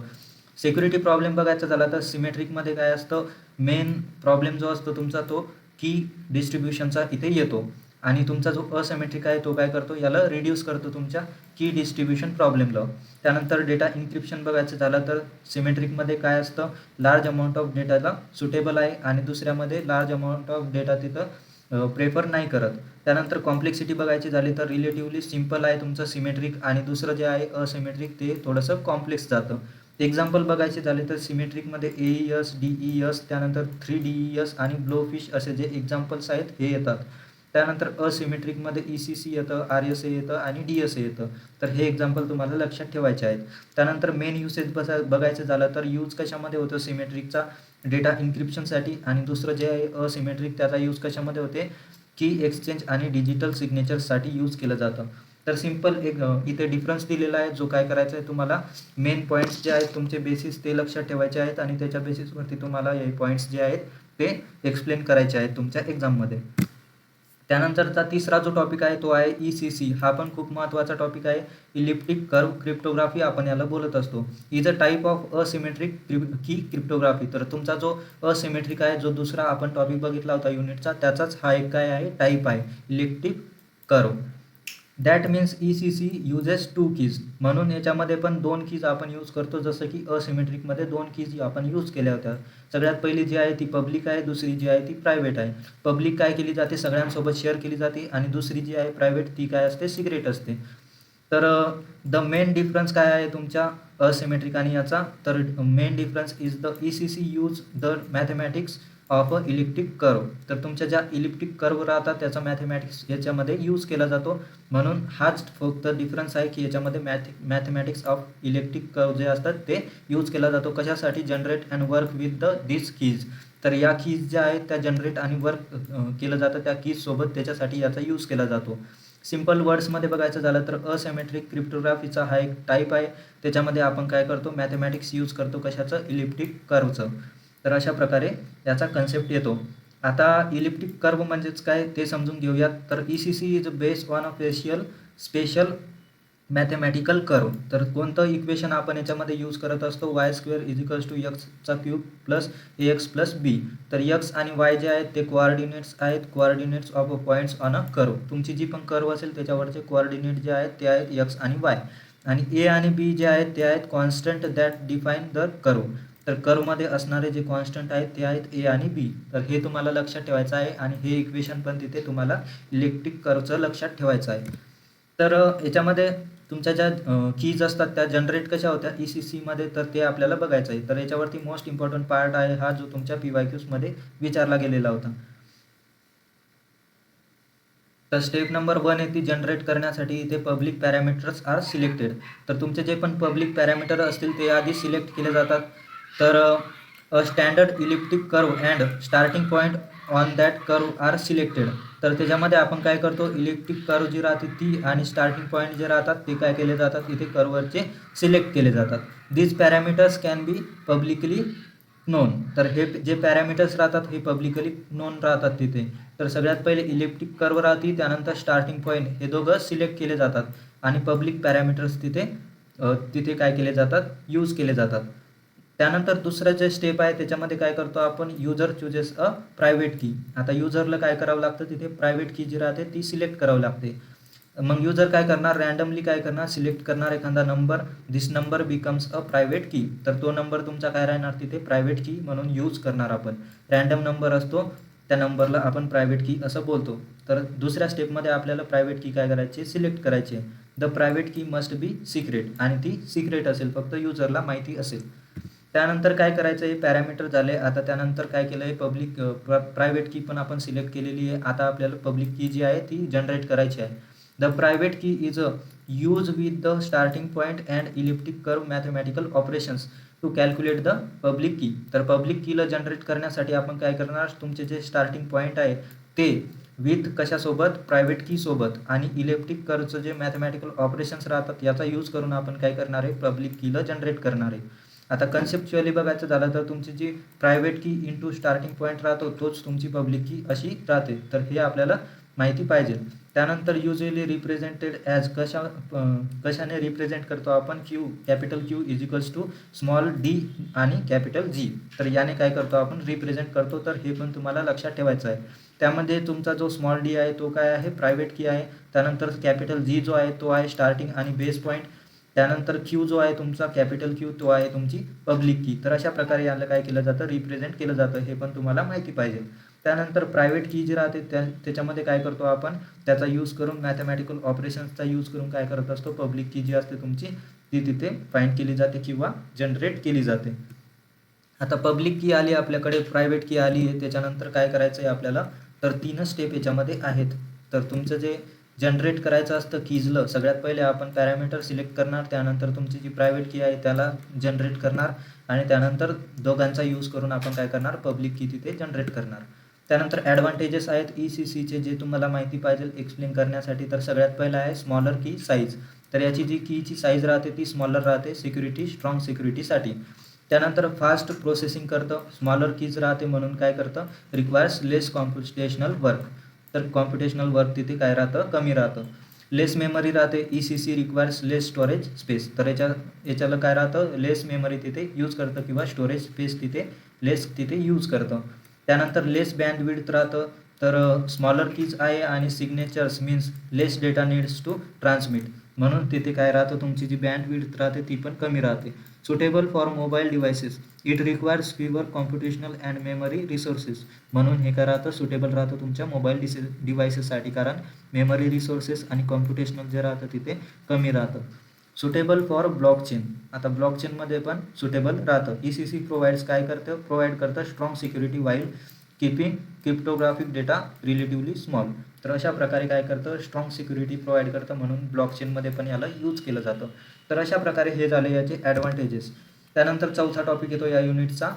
सिक्युरिटी प्रॉब्लेम बघायचा झाला तर सिमेट्रिकमध्ये काय असतं, मेन प्रॉब्लेम जो असतो तुमचा तो की डिस्ट्रीब्युशनचा इथे येतो, आणि तुमचा जो असिमेट्रिक आहे तो काय करतो, याला रिड्यूस करतो तुमच्या की डिस्ट्रीब्युशन प्रॉब्लेमला. त्यानंतर डेटा इन्क्रिप्शन बघायचं झालं तर सिमेट्रिकमध्ये काय असतं, लार्ज अमाऊंट ऑफ डेटाला सुटेबल आहे आणि दुसऱ्यामध्ये लार्ज अमाऊंट ऑफ डेटा तिथं प्रेफर नाही करत. त्यानंतर कॉम्प्लेक्सिटी बघायची झाली तर रिलेटिव्हली सिम्पल आहे तुमचं सिमेट्रिक, आणि दुसरं जे आहे असिमेट्रिक ते थोडंसं कॉम्प्लेक्स जातं. एक्झाम्पल बघायचे झाले तर सिमेट्रिकमध्ये AES, DES, त्यानंतर 3DES आणि ब्लोफिश असे जे एक्झाम्पल्स आहेत हे येतात. त्यानंतर असिमेट्रिकमध्ये ECC येतं, RSA येतं आणि DSA येतं. तर हे एक्झाम्पल तुम्हाला लक्षात ठेवायचे आहेत. त्यानंतर मेन युसेज बघायचं झालं तर यूज कशामध्ये होतं सिमेट्रिकचा, डेटा इन्क्रिप्शनसाठी, आणि दुसरं जे आहे असिमेट्रिक त्याचा यूज कशामध्ये होते, की एक्सचेंज आणि डिजिटल सिग्नेचर्ससाठी यूज केलं जातं. तर सिंपल एक इथे डिफरन्स दिलेला आहे, जो काय करायचा आहे तुम्हाला मेन पॉईंट्स जे आहेत तुमचे बेसिस ते लक्षात ठेवायचे आहेत आणि त्याच्या बेसिसवरती तुम्हाला हे पॉईंट्स जे आहेत ते एक्सप्लेन करायचे आहेत तुमच्या एक्झाममध्ये. त्यानंतरचा तिसरा जो टॉपिक आहे तो आहे ECC. हा पण खूप महत्त्वाचा टॉपिक आहे. इलिप्टिक कर्व क्रिप्टोग्राफी आपण याला बोलत असतो. Is a type of asymmetric की क्रिप्टोग्राफी. तर तुमचा जो असिमेट्रिक आहे, जो दुसरा आपण टॉपिक बघितला होता युनिटचा, त्याचाच हा एक काय आहे टाईप आहे elliptic curve. That means ECC uses 2 keys. म्हणून याच्यामध्ये पण 2 कीज आपण यूज करतो, जसं की असिमेट्रिकमध्ये 2 कीज आपण यूज केल्या होत्या. सगळ्यात पहिली जी आहे ती पब्लिक आहे, दुसरी जी आहे ती प्रायव्हेट आहे. पब्लिक काय केली जाते, सगळ्यांसोबत शेअर केली जाते आणि दुसरी जी आहे प्रायव्हेट ती काय असते, सिक्रेट असते. तर द मेन डिफरन्स काय आहे तुमच्या असिमेट्रिक आणि याचा, तर main difference is the ECC use the mathematics of a elliptic curve. तर तुमच्या ज्या इलिप्टिक कर्व राहतात त्याचा मॅथमॅटिक्स याच्यामध्ये यूज केला जातो. म्हणून हाच फक्त डिफरन्स आहे की याच्यामध्ये मॅथमॅटिक्स ऑफ इलिप्टिक कर्व जे असतात ते यूज केला जातो. कशासाठी, generate and work with the this keys. तर या कीज ज्या आहेत त्या जनरेट आणि वर्क केलं जातं त्या कीजसोबत, त्याच्यासाठी याचा यूज केला जातो. सिम्पल वर्ड्समध्ये बघायचं झालं तर असिमेट्रिक क्रिप्टोग्राफीचा हा एक टाईप आहे. त्याच्यामध्ये आपण काय करतो, मॅथमॅटिक्स यूज करतो. कशाचं, इलिप्टिक कर्वचं. तर अशा प्रकारे याचा कन्सेप्ट येतो. आता इलिप्टिक कर्व म्हणजेच काय ते समजून घेऊयात. तर ECC is based on a special mathematical curve. तर कोणतं इक्वेशन आपण याच्यामध्ये यूज करत असतो, y² = x³ plus ax plus b. तर x आणि y जे आहेत ते कोऑर्डिनेट्स आहेत, coordinates of points on a curve. तुमची जी पण कर्व असेल त्याच्यावरचे कोऑर्डिनेट जे आहेत ते आहेत x आणि y. आणि a आणि b जे आहेत ते आहेत constant that define the curve. तर कर्वमध्ये असणारे जे कॉन्स्टंट आहेत ते आहेत a आणि b. तर हे तुम्हाला लक्षात ठेवायचं आहे आणि हे इक्वेशन पण तिथे तुम्हाला इलिप्टिक कर्वचं लक्षात ठेवायचं आहे. तर याच्यामध्ये तुमच्या ज्या कीज असतात त्या जनरेट कशा होत्या ECCमध्ये, तर ते आपल्याला बघायचं आहे. तर याच्यावरती मोस्ट इम्पॉर्टंट पार्ट आहे हा, जो तुमच्या PYQsमध्ये विचारला गेलेला होता. तर स्टेप नंबर 1 आहे ती जनरेट करण्यासाठी इथे पब्लिक पॅरामीटर्स आर सिलेक्टेड. तर तुमचे जे पण पब्लिक पॅरामीटर असतील ते आधी सिलेक्ट केले जातात. तर a standard elliptic curve and starting point on that curve are selected. तर त्याच्यामध्ये आपण काय करतो, इलिप्टिक कर्व जी राहते ती आणि स्टार्टिंग पॉईंट जे राहतात ते काय केले जातात, इथे कर्वरचे सिलेक्ट केले जातात. These parameters can be publicly non. तर हे जे पॅरामीटर्स राहतात हे पब्लिकली नोन राहतात तिथे. तर सगळ्यात पहिले इलिप्टिक कर्व राहते, त्यानंतर स्टार्टिंग पॉईंट, हे दोघं सिलेक्ट केले जातात आणि पब्लिक पॅरामीटर्स तिथे काय केले जातात, यूज केले जातात. त्यानंतर दुसरं जे स्टेप आहे त्याच्यामध्ये काय करतो आपण, युजर चूजेस अ प्रायव्हेट की. आता युजरला काय करावं लागतं, तिथे प्रायव्हेट की जी राहते ती सिलेक्ट करावं लागते. मग युजर काय करणार, रँडमली काय करणार, सिलेक्ट करणार एखादा number. This number becomes a private की. तर तो नंबर तुमचा काय राहणार, तिथे प्रायव्हेट की म्हणून यूज करणार आपण. रँडम नंबर असतो त्या नंबरला आपण प्रायव्हेट की असं बोलतो. तर दुसऱ्या स्टेपमध्ये आपल्याला प्रायव्हेट की काय करायची, सिलेक्ट करायची आहे. द प्रायव्हेट की मस्ट बी सिक्रेट, आणि ती सिक्रेट असेल, फक्त युजरला माहिती असेल. त्यानंतर काय करायचं आहे, पॅरामीटर झाले. आता त्यानंतर काय केलं आहे, प्रायव्हेट की पण आपण सिलेक्ट केलेली आहे. आता आपल्याला पब्लिक की जी आहे ती जनरेट करायची आहे. The private key is use with the starting point and elliptic curve mathematical operations to calculate the public key. तर पब्लिक कीला जनरेट करण्यासाठी आपण काय करणार, तुमचे जे स्टार्टिंग पॉईंट आहे ते विथ कशासोबत, प्रायव्हेट की सोबत, आणि इलिप्टिक कर्वचं जे मॅथमॅटिकल ऑपरेशन्स राहतात याचा यूज करून आपण काय करणार आहे, पब्लिक कीला जनरेट करणार आहे. आता कन्सेप्च्युअली बघायचं झालं तर तुमची जी प्रायव्हेट की इंटू स्टार्टिंग पॉईंट राहतो तोच तुमची पब्लिक की अशी राहते. तर हे आपल्याला माहिती पाहिजे. त्यानंतर युजली रिप्रेझेंटेड ॲज कशाने रिप्रेझेंट करतो आपण, कॅपिटल Q = स्मॉल d आणि कॅपिटल G. तर याने काय करतो आपण, रिप्रेझेंट करतो. तर हे पण तुम्हाला लक्षात ठेवायचं आहे. त्यामध्ये तुमचा जो स्मॉल d आहे तो काय आहे, प्रायव्हेट की आहे. त्यानंतर कॅपिटल G जो आहे तो आहे स्टार्टिंग आणि बेस पॉईंट. त्यानंतर Q जो आहे तुमचा कॅपिटल Q तो आहे तुमची पब्लिक की. तर अशा प्रकारे याला काय केलं जातं, रिप्रेझेंट केलं जातं. हे पण तुम्हाला माहिती पाहिजे. त्यानंतर प्रायव्हेट की जी राहते त्याच्यामध्ये काय करतो आपण, त्याचा यूज करून मॅथमॅटिकल ऑपरेशन्सचा यूज करून काय करत असतो, पब्लिक की जी असते तुमची ती तिथे फाइंड केली जाते किंवा जनरेट केली जाते. आता पब्लिक की आली आपल्याकडे, प्रायव्हेट की आली आहे. त्याच्यानंतर काय करायचं आहे आपल्याला, तर 3 स्टेप याच्यामध्ये आहेत. तर तुमचं जे जनरेट करायचं असतं कीजलं, सगळ्यात पहिले आपण पॅरामीटर सिलेक्ट करणार. त्यानंतर तुमची जी प्रायव्हेट की आहे त्याला जनरेट करणार आणि त्यानंतर दोघांचा यूज करून आपण काय करणार, पब्लिक की तिथे जनरेट करणार. त्यानंतर ॲडव्हान्टेजेस आहेत ECCचे जे तुम्हाला माहिती पाहिजे एक्सप्लेन करण्यासाठी. तर सगळ्यात पहिलं आहे स्मॉलर की साईज. तर याची जी कीची साईज राहते ती स्मॉलर राहते सिक्युरिटी स्ट्रॉंग सिक्युरिटीसाठी. त्यानंतर फास्ट प्रोसेसिंग करतं, स्मॉलर कीज राहते म्हणून काय करतं रिक्वायर्स लेस कॉम्प्युटेशनल वर्क. तर कॉम्प्युटेशनल वर्क तिथे काय राहतं कमी राहतं. लेस मेमरी राहते, ECC requires less storage space. तर याच्याला काय राहतं लेस मेमरी तिथे यूज करतं किंवा स्टोरेज स्पेस तिथे लेस तिथे यूज करतं. त्यानंतर लेस बँडविड्थ राहतं. तर स्मॉलर कीज आहे आणि signatures means less data needs to transmit, म्हणून तिथे काय राहतं तुमची जी बँडविड्थ राहते ती पण कमी राहते. Suitable for mobile devices, it requires fewer computational and memory resources. म्हणून हे काय राहतं सुटेबल राहतं तुमच्या मोबाईल डिव्हायसेससाठी, कारण मेमरी रिसोर्सेस आणि कॉम्प्युटेशनल जे राहतं तिथे कमी राहतं. सुटेबल फॉर ब्लॉकचेन, आता ब्लॉकचेनमध्ये पण सुटेबल राहतं. ECC प्रोव्हाइड करतं strong security while keeping cryptographic data relatively small. तर अशा प्रकारे काय करतं स्ट्रॉंग सिक्युरिटी प्रोव्हाइड करतं, म्हणून ब्लॉकचेनमध्ये पण याला यूज केलं जातं. तर अशा प्रकारे हे झाले याचे ॲडव्हान्टेजेस. त्यानंतर चौथा टॉपिक येतो या युनिटचा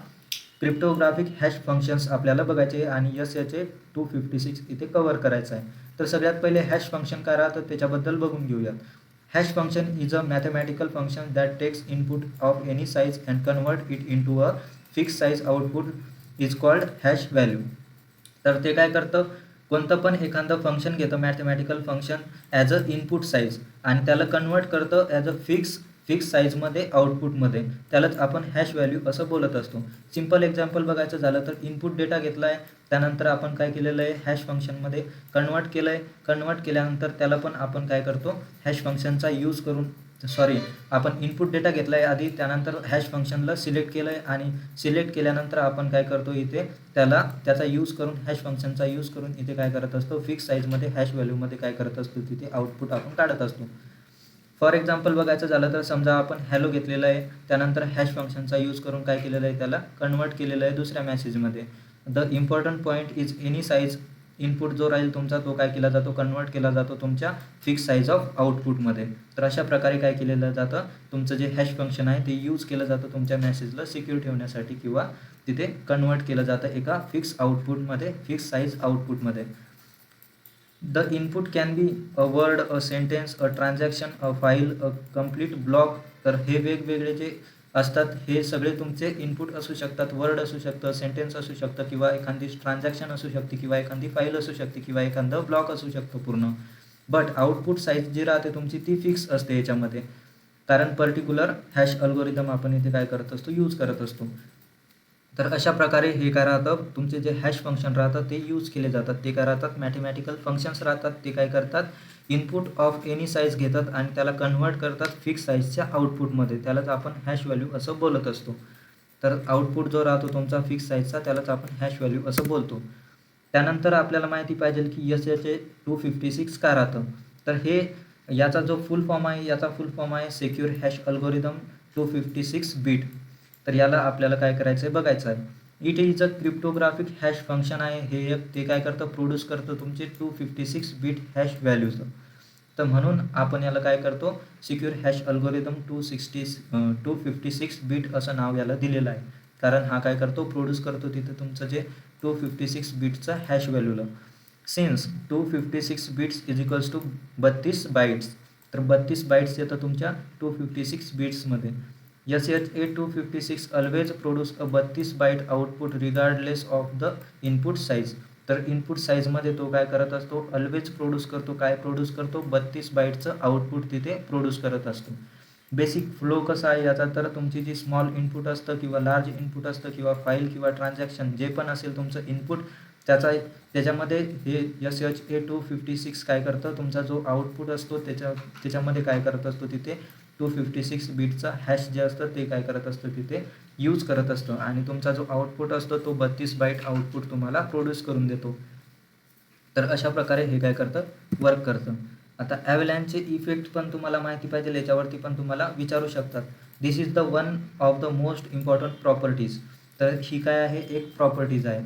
क्रिप्टोग्राफिक हॅश फंक्शन्स आपल्याला बघायचे आणि याचे 256 इथे कव्हर करायचं आहे. तर सगळ्यात पहिले हॅश फंक्शन काय राहतं त्याच्याबद्दल बघून घेऊयात. Hash function is a mathematical function that takes input of any size and convert it into a fix size output is called hash value. तर ते काय करतं कोणतं पण एखादं फंक्शन घेतं mathematical function as a input size आणि त्याला कन्वर्ट करतं ॲज अ फिक्स साईजमध्ये आउटपुटमध्ये, त्यालाच आपण हॅश व्हॅल्यू असं बोलत असतो. सिम्पल एक्झाम्पल बघायचं झालं तर इनपुट डेटा घेतला आहे, त्यानंतर आपण काय केलेलं आहे हॅश फंक्शनमध्ये कन्वर्ट केलं आहे. कन्वर्ट केल्यानंतर त्याला पण आपण काय करतो हॅश फंक्शनचा यूज करून आपण इनपुट डेटा घेतला आहे आधी, त्यानंतर हॅश फंक्शनला सिलेक्ट केलं आहे आणि सिलेक्ट केल्यानंतर आपण काय करतो इथे त्याचा यूज करून हॅश फंक्शनचा यूज करून इथे काय करत असतो फिक्स साईजमध्ये हॅश व्हॅल्यूमध्ये काय करत असतो तिथे आउटपुट आपण काढत असतो. फॉर एक्झाम्पल बघायचं झालं तर समजा आपण हॅलो घेतलेलं आहे, त्यानंतर हॅश फंक्शनचा यूज करून काय केलेलं आहे त्याला कन्वर्ट केलेलं आहे दुसऱ्या मेसेजमध्ये. The important point is any size input जो राहील तुमचा तो काय केला जातो कन्वर्ट केला जातो तुमच्या फिक्स साईज ऑफ आउटपुटमध्ये. तर अशा प्रकारे काय केलेलं जातं तुमचं जे हॅश फंक्शन आहे ते यूज केलं जातं तुमच्या मेसेजला सिक्युअर ठेवण्यासाठी किंवा तिथे कन्वर्ट केलं जातं एका फिक्स आउटपुटमध्ये फिक्स साईज आउटपुटमध्ये. The input can be a word a sentence a transaction a file a complete block. तर हे वेगवेगळे जे असतात हे सगळे तुमचे इनपुट असू शकतात, वर्ड असू शकतं, सेंटेन्स असू शकतं किंवा एखादी ट्रान्झॅक्शन असू शकते किंवा एखादी फाईल असू शकते किंवा एखादं ब्लॉक असू शकतो पूर्ण. बट आउटपुट साईज जी राहते तुमची ती फिक्स असते याच्यामध्ये, कारण पर्टिक्युलर हॅश अल्गोरिदम आपण इथे काय करत असतो यूज करत असतो. तर अशा प्रकारे हे काय राहतं तुमचे जे हॅश फंक्शन राहतात ते यूज केले जातात. ते काय राहतात मॅथमॅटिकल फंक्शन्स राहतात. ते काय करतात इनपुट ऑफ एनी साईज घेतात आणि त्याला कन्वर्ट करतात फिक्स साईजच्या आउटपुटमध्ये, त्यालाच आपण हॅश व्हॅल्यू असं बोलत असतो. तर आउटपुट जो राहतो तुमचा फिक्स साईजचा त्यालाच आपण हॅश व्हॅल्यू असं बोलतो. त्यानंतर आपल्याला माहिती पाहिजे की याचे 256 का राहतं. तर हे याचा जो फुल फॉर्म आहे याचा फुल फॉर्म आहे सिक्युअर हॅश अल्गोरिदम 256 बीट. तर याला आपल्याला काय करायचं आहे बघायचं आहे. It is a cryptographic hash function आहे हे, ते काय करतं प्रोड्यूस करतं तुमचे 256 बीट हॅश व्हॅल्यूज. तर म्हणून आपण याला काय करतो सिक्युअर हॅश अल्गोरिदम 256 बीट असं नाव याला दिलेलं आहे, कारण हा काय करतो प्रोड्यूस करतो तिथे तुमचं जे 256 बीटचं हॅश व्हॅल्यूला. Since 256 bits is equals to 32 bytes. तर 32 बाईट्स येतं तुमच्या 256 बीट्समध्ये. SHA-256 always produce a 32 byte output regardless of the input size. तर इनपुट साईजमध्ये तो काय करत असतो ऑलवेज प्रोड्यूस करतो, काय प्रोड्यूस करतो 32 बाईटचं आउटपुट तिथे प्रोड्यूस करत असतो. बेसिक फ्लो कसा आहे याचा, तर तुमची जी स्मॉल इनपुट असतं किंवा लार्ज इनपुट असतं किंवा फाईल किंवा ट्रान्झॅक्शन जे पण असेल तुमचं इनपुट त्याच्यामध्ये हे SHA-256 काय करतं तुमचा जो आउटपुट असतो त्याच्यामध्ये काय करत असतो तिथे 256 बीटचा हॅश जे असतं ते काय करत असतं तिथे यूज करत असतं आणि तुमचा जो आउटपुट असतो तो 32 बाईट आउटपुट तुम्हाला प्रोड्यूस करून देतो. तर अशा प्रकारे हे काय करतं वर्क करतं. आता ॲव्हलॅन्सचे इफेक्ट पण तुम्हाला माहिती पाहिजे याच्यावरती पण तुम्हाला विचारू शकतात. This is the one of the most important properties. तर ही काय आहे एक प्रॉपर्टीज आहे.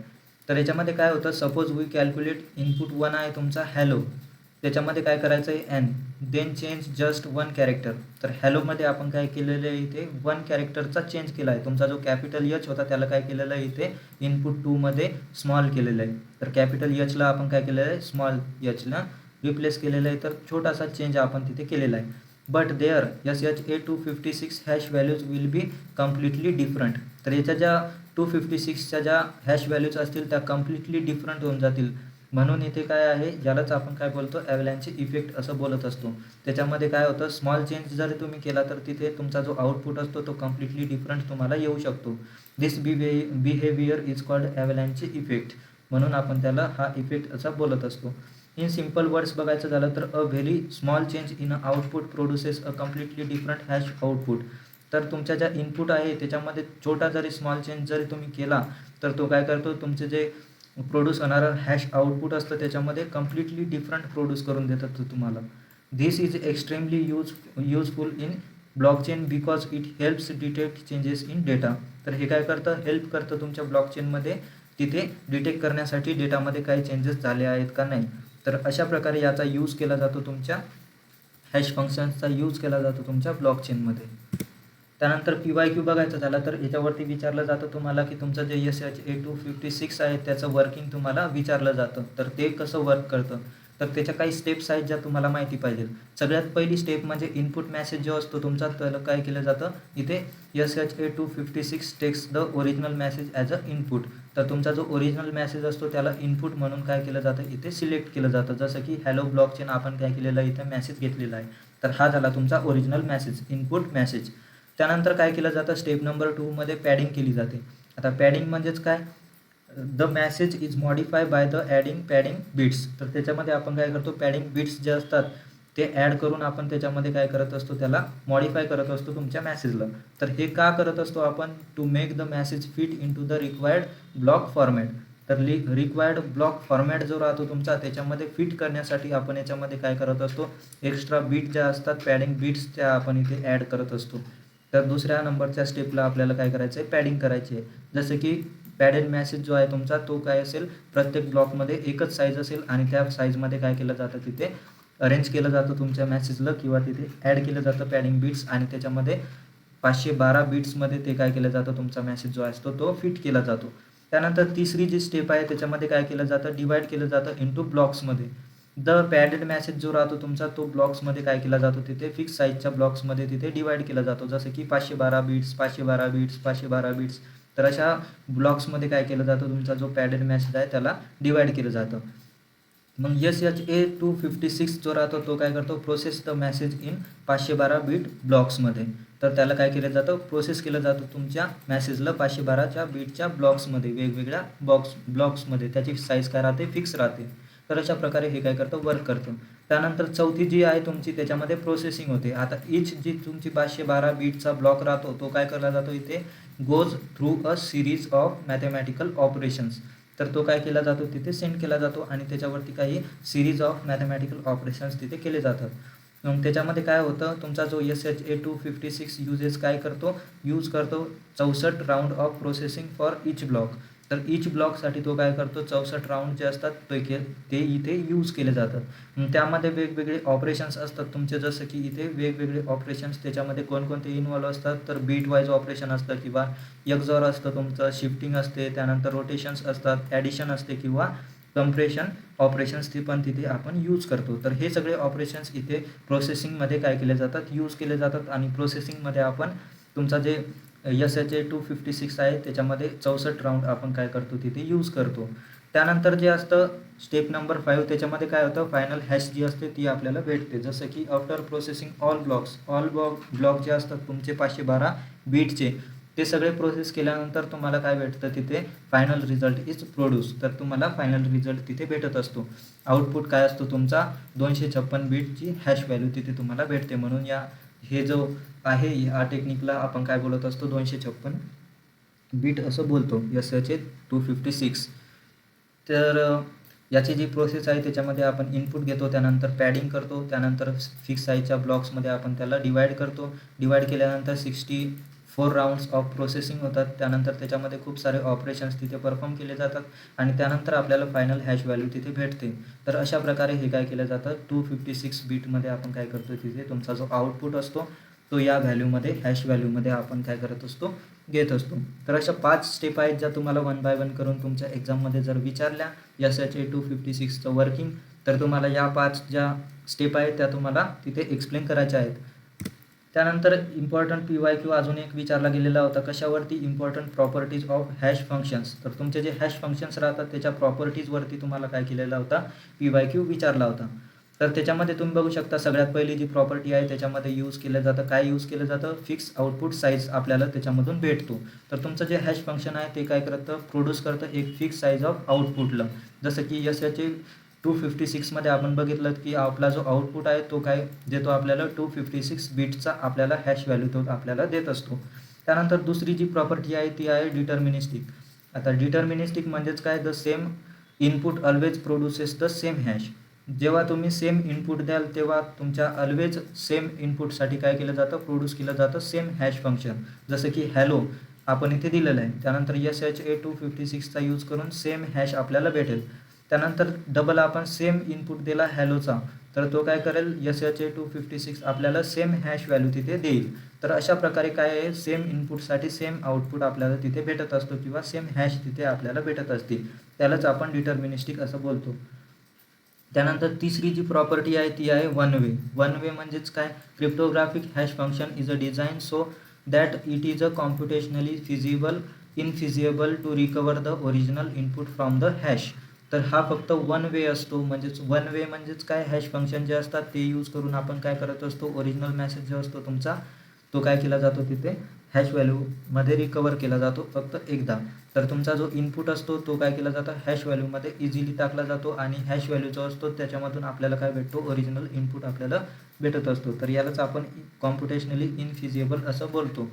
तर याच्यामध्ये काय होतं सपोज वी कॅल्क्युलेट इनपुट 1 आहे तुमचा हॅलो. त्याच्यामध्ये काय करायचं आहे एन, then change just one character. तर हॅलोमध्ये आपण काय केलेलं आहे इथे वन कॅरेक्टरचा चेंज केला आहे. तुमचा जो कॅपिटल एच होता त्याला काय केलेलं आहे इथे इनपुट 2मध्ये स्मॉल केलेलं आहे. तर कॅपिटल एचला आपण काय केलेलं आहे स्मॉल एचला रिप्लेस केलेलं आहे. तर छोटासा चेंज आपण तिथे केलेला आहे. But there SHA-256 hash values will be completely different. तर याच्या ज्या 256च्या ज्या हॅश व्हॅल्यूज असतील त्या कम्प्लिटली डिफरंट होऊन जातील. म्हणून इथे काय आहे ज्यालाच आपण काय बोलतो ॲव्हलॅन्च इफेक्ट असं बोलत असतो. त्याच्यामध्ये काय होतं स्मॉल चेंज जरी तुम्ही केला तर तिथे तुमचा जो आउटपुट असतो तो कम्प्लिटली डिफरंट तुम्हाला येऊ शकतो. दिस बिहेवियर इज कॉल्ड ॲव्हलॅन्च इफेक्ट. म्हणून आपण त्याला हा इफेक्ट असा बोलत असतो. इन सिम्पल वर्ड्स बघायचं झालं तर a very small change in a output produces a completely different hash output. तर तुमच्या ज्या इनपुट आहे त्याच्यामध्ये छोटा जरी स्मॉल चेंज जरी तुम्ही केला तर तो काय करतो तुमचे जे प्रोड्यूस होणारं हॅश आउटपुट असतं त्याच्यामध्ये कम्प्लिटली डिफरंट प्रोड्यूस करून देतात तो तुम्हाला. This is extremely useful in blockchain because it helps detect changes in data. तर हे काय करतं हेल्प करतं तुमच्या ब्लॉकचेनमध्ये तिथे डिटेक्ट करण्यासाठी डेटामध्ये काही चेंजेस झाले आहेत का नाही. तर अशा प्रकारे याचा यूज केला जातो तुमच्या हॅश फंक्शन्सचा यूज केला जातो तुमच्या ब्लॉकचेनमध्ये. त्यानंतर PYQ बघायचं झालं तर याच्यावरती विचारलं जातं तुम्हाला की तुमचं जे SHA-256 आहे त्याचं वर्किंग तुम्हाला विचारलं जातं. तर ते कसं वर्क करतं तर त्याच्या काही स्टेप्स आहेत ज्या तुम्हाला माहिती पाहिजे. सगळ्यात पहिली स्टेप म्हणजे इनपुट मेसेज जो असतो तुमचा त्याला काय केलं जातं इथे SHA-256 takes the original message as a input. तर तुमचा जो ओरिजिनल मेसेज असतो त्याला इनपुट म्हणून काय केलं जातं इथे सिलेक्ट केलं जातं. जसं की हॅलो ब्लॉकचेन आपण काय केलेलं आहे इथे मेसेज घेतलेला आहे. तर हा झाला तुमचा ओरिजिनल मेसेज इनपुट मेसेज. त्यानंतर काय केलं जातं स्टेप नंबर 2मध्ये पॅडिंग केली जाते. आता पॅडिंग म्हणजेच काय the message is modify by the adding padding bits. तर त्याच्यामध्ये आपण काय करतो पॅडिंग बिट्स जे असतात ते ॲड करून आपण त्याच्यामध्ये काय करत असतो त्याला मॉडिफाय करत असतो तुमच्या मेसेजला. तर हे का करत असतो आपण to make the message fit in to the required block format. तर रिक्वायर्ड ब्लॉक फॉर्मॅट जो राहतो तुमचा त्याच्यामध्ये फिट करण्यासाठी आपण याच्यामध्ये काय करत असतो एक्स्ट्रा बीट ज्या असतात पॅडिंग बीट्स त्या आपण इथे ॲड करत असतो. तर दुसऱ्या नंबरच्या स्टेपला आपल्याला काय करायचं आहे पॅडिंग करायची आहे. जसं की पॅडेड मेसेज जो आहे तुमचा तो काय असेल प्रत्येक ब्लॉकमध्ये एकच साईज असेल आणि त्या साईजमध्ये काय केलं जातं तिथे अरेंज केलं जातं तुमच्या मेसेजला किंवा तिथे ॲड केलं जातं पॅडिंग बीट्स आणि त्याच्यामध्ये 512 बीट्समध्ये ते काय केलं जातं तुमचा मेसेज जो असतो तो फिट केला जातो. त्यानंतर तिसरी जी स्टेप आहे त्याच्यामध्ये काय केलं जातं डिवाइड केलं जातं इंटू ब्लॉक्समध्ये. द पॅडेड मेसेज जो राहतो तुमचा तो ब्लॉक्समध्ये काय केला जातो तिथे फिक्स साईजच्या ब्लॉक्समध्ये तिथे डिवाइड केला जातो. जसं की 512 बीट्स 512 बीट्स 512 बीट्स. तर अशा ब्लॉक्समध्ये काय केलं जातं तुमचा जो पॅडेड मेसेज आहे त्याला डिवाइड केलं जातं. मग SHA-256 जो राहतो तो काय करतो process the message in 512 bit ब्लॉक्समध्ये. तर त्याला काय केलं जातं प्रोसेस केलं जातं तुमच्या मेसेजला 512च्या बीटच्या ब्लॉक्समध्ये वेगवेगळ्या ब्लॉक्समध्ये त्याची साईज काय राहते फिक्स राहते. तर अशा प्रकारे हे काय करतं वर्क करतं. त्यानंतर चौथी जी आहे तुमची त्याच्यामध्ये प्रोसेसिंग होते. आता इच जी तुमची 512 बीटचा ब्लॉक राहतो तो काय केला जातो इथे goes through a series of mathematical operations. तर तो काय केला जातो तिथे सेंड केला जातो आणि त्याच्यावरती काही सिरीज ऑफ मॅथमॅटिकल ऑपरेशन्स तिथे केले जातात. मग त्याच्यामध्ये काय होतं तुमचा जो SHA-256 यूज करतो 64 round of processing for each block. तर इच ब्लॉकसाठी तो काय करतो 64 राऊंड जे असतात ते इथे यूज केले जातात. त्यामध्ये वेगवेगळे ऑपरेशन्स असतात तुमचे. जसं की इथे वेगवेगळे ऑपरेशन्स त्याच्यामध्ये कोणकोणते इन्व्हॉल्व असतात तर बीट वाईज ऑपरेशन असतं किंवा एक्झॉर असतं तुमचं शिफ्टिंग असते त्यानंतर रोटेशन्स असतात ॲडिशन असते किंवा कम्प्रेशन ऑपरेशन्स ती पण तिथे आपण यूज करतो. तर हे सगळे ऑपरेशन्स इथे प्रोसेसिंगमध्ये काय केले जातात यूज केले जातात आणि प्रोसेसिंगमध्ये आपण तुमचा जे SHA-256 आहे त्याच्यामध्ये 64 राऊंड आपण काय करतो तिथे यूज करतो. त्यानंतर जे असतं स्टेप नंबर 5 त्याच्यामध्ये काय होतं फायनल हॅश जी असते ती आपल्याला भेटते. जसं की आफ्टर प्रोसेसिंग ऑल ब्लॉक जे असतात तुमचे 512 बीटचे ते सगळे प्रोसेस केल्यानंतर तुम्हाला काय भेटतं तिथे फायनल रिझल्ट इज प्रोड्यूस. तर तुम्हाला फायनल रिझल्ट तिथे भेटत असतो. आउटपुट काय असतो तुमचा 256 बीटची हॅश व्हॅल्यू तिथे तुम्हाला भेटते. म्हणून हे जो आहे या टेक्निकला आपण काय बोलत असतो 256 बीट असं बोलतो SHA-256. तर याची जी प्रोसेस आहे त्याच्यामध्ये आपण इनपुट घेतो त्यानंतर पॅडिंग करतो त्यानंतर फिक्स साईजच्या ब्लॉक्समध्ये आपण त्याला डिवाइड करतो. डिवाइड केल्यानंतर 4 राउंड्स ऑफ प्रोसेसिंग होतात. त्यानंतर त्याच्यामध्ये खूप सारे ऑपरेशन्स तिथे परफॉर्म केले जातात आणि त्यानंतर आपल्याला फायनल हॅश व्हॅल्यू तिथे भेटते. तर अशा प्रकारे हे काय केलं जातं, 256 बिटमध्ये आपण काय करतो, तिथे तुमचा जो आउटपुट असतो तो या व्हॅल्यूमध्ये हॅश व्हॅल्यूमध्ये आपण काय करत असतो, घेत असतो. तर अशा 5 स्टेप आहेत ज्या तुम्हाला 1 बाय 1 करून तुमच्या एक्झाममध्ये जर विचारल्या SHA-256चं वर्किंग, तर तुम्हाला या 5 ज्या स्टेप आहेत त्या तुम्हाला तिथे एक्सप्लेन करायच्या आहेत. त्यानंतर इम्पॉर्टंट PYQ अजून एक विचारला गेलेला होता, कशावरती, important properties of hash functions. तर तुमचे जे हॅश फंक्शन्स राहतात त्याच्या प्रॉपर्टीजवरती तुम्हाला काय केलेला होता, PYQ विचारला होता. तर त्याच्यामध्ये तुम्ही बघू शकता, सगळ्यात पहिली जी प्रॉपर्टी आहे त्याच्यामध्ये यूज केलं जातं, काय यूज केलं जातं, फिक्स आउटपुट साईज आपल्याला त्याच्यामधून भेटतो. तर तुमचं जे हॅश फंक्शन आहे ते काय करतं, प्रोड्यूस करतं एक फिक्स साईज ऑफ आउटपुटला. जसं की SHA-256मध्ये आपण बघितलं की आपला जो आउटपुट आहे तो काय देतो आपल्याला, 256 बिटचा आपल्याला हॅश व्हॅल्यू तो आपल्याला देत असतो. त्यानंतर दुसरी जी प्रॉपर्टी आहे ती आहे डिटर्मिनिस्टिक. आता डिटर्मिनिस्टिक म्हणजेच काय, the same input always produces the same hash. जेव्हा तुम्ही सेम इनपुट द्याल तेव्हा तुमच्या ऑलवेज सेम इनपुटसाठी काय केलं जातं, प्रोड्यूस केलं जातं सेम हॅश फंक्शन. जसं की हॅलो आपण इथे दिलेलं आहे, त्यानंतर SHA-256चा यूज करून सेम हॅश आपल्याला भेटेल. त्यानंतर डबल आपण सेम इनपुट दिला हॅलोचा, तर तो काय करेल, SHA-256 आपल्याला सेम हॅश व्हॅल्यू तिथे देईल. तर अशा प्रकारे काय आहे, सेम इनपुटसाठी सेम आउटपुट आपल्याला तिथे भेटत असतो किंवा सेम हॅश तिथे आपल्याला भेटत असते. त्यालाच आपण डिटर्मिनिस्टिक असं बोलतो. त्यानंतर तिसरी जी प्रॉपर्टी आहे ती आहे वन वे. वन वे म्हणजेच काय, cryptographic hash function is a design so that it is a computationally infeasible to recover the original input from the hash. तर हा फक्त वन वे असतो. म्हणजेच वन वे म्हणजेच काय, हॅश फंक्शन जे असतात ते यूज करून आपण काय करत असतो, ओरिजिनल मेसेज जो असतो तुमचा तो काय केला जातो, तिथे हॅश व्हॅल्यूमध्ये रिकवर केला जातो फक्त एकदा. तर तुमचा जो इनपुट असतो तो काय केला जातो, हॅश व्हॅल्यूमध्ये इझिली टाकला जातो आणि हॅश व्हॅल्यू जो असतो त्याच्यामधून आपल्याला काय भेटतो, ओरिजिनल इनपुट आपल्याला भेटत असतो. तर यालाच आपण कॉम्प्युटेशनली इनफिजिबल असं बोलतो.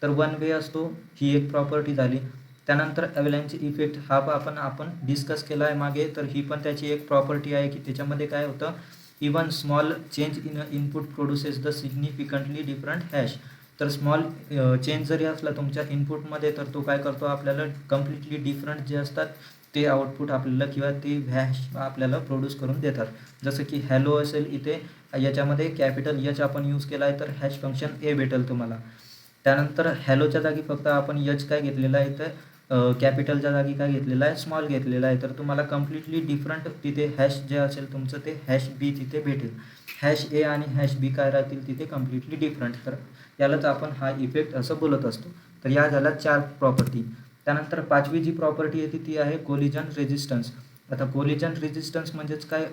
तर वन वे असतो, ही एक प्रॉपर्टी झाली. त्यानंतर अवलॅंच इफेक्ट हा आपण डिस्कस केला आहे मागे. तर ही पण त्याची एक प्रॉपर्टी आहे की त्याच्यामध्ये काय होतं, even small change in input produces the significantly different hash. तर स्मॉल चेंज जरी असला तुमच्या इनपुटमध्ये तर तो काय करतो, आपल्याला कम्प्लिटली डिफरंट जे असतात ते आउटपुट आपल्याला किंवा ते हॅश आपल्याला प्रोड्यूस करून देतात. जसं की हॅलो असेल, इथे याच्यामध्ये कॅपिटल एच आपण यूज केला आहे तर हॅश फंक्शन ए भेटेल तुम्हाला. त्यानंतर हॅलोच्या जागी फक्त आपण एच काय घेतलेला आहे, तर कॅपिटलच्या जागी काय घेतलेला आहे, स्मॉल घेतलेला आहे. तर तुम्हाला कम्प्लिटली डिफरंट तिथे हॅश जे असेल तुमचं ते हॅश बी तिथे भेटेल. हॅश ए आणि हॅश बी काय राहतील तिथे कम्प्लिटली डिफरंट. तर यालाच आपण हा इफेक्ट असं बोलत असतो. तर या झाल्या 4 प्रॉपर्टी. त्यानंतर 5वी जी प्रॉपर्टी येते ती आहे कोलिजन रेझिस्टन्स. आता कोलिजन रेझिस्टन्स म्हणजेच काय,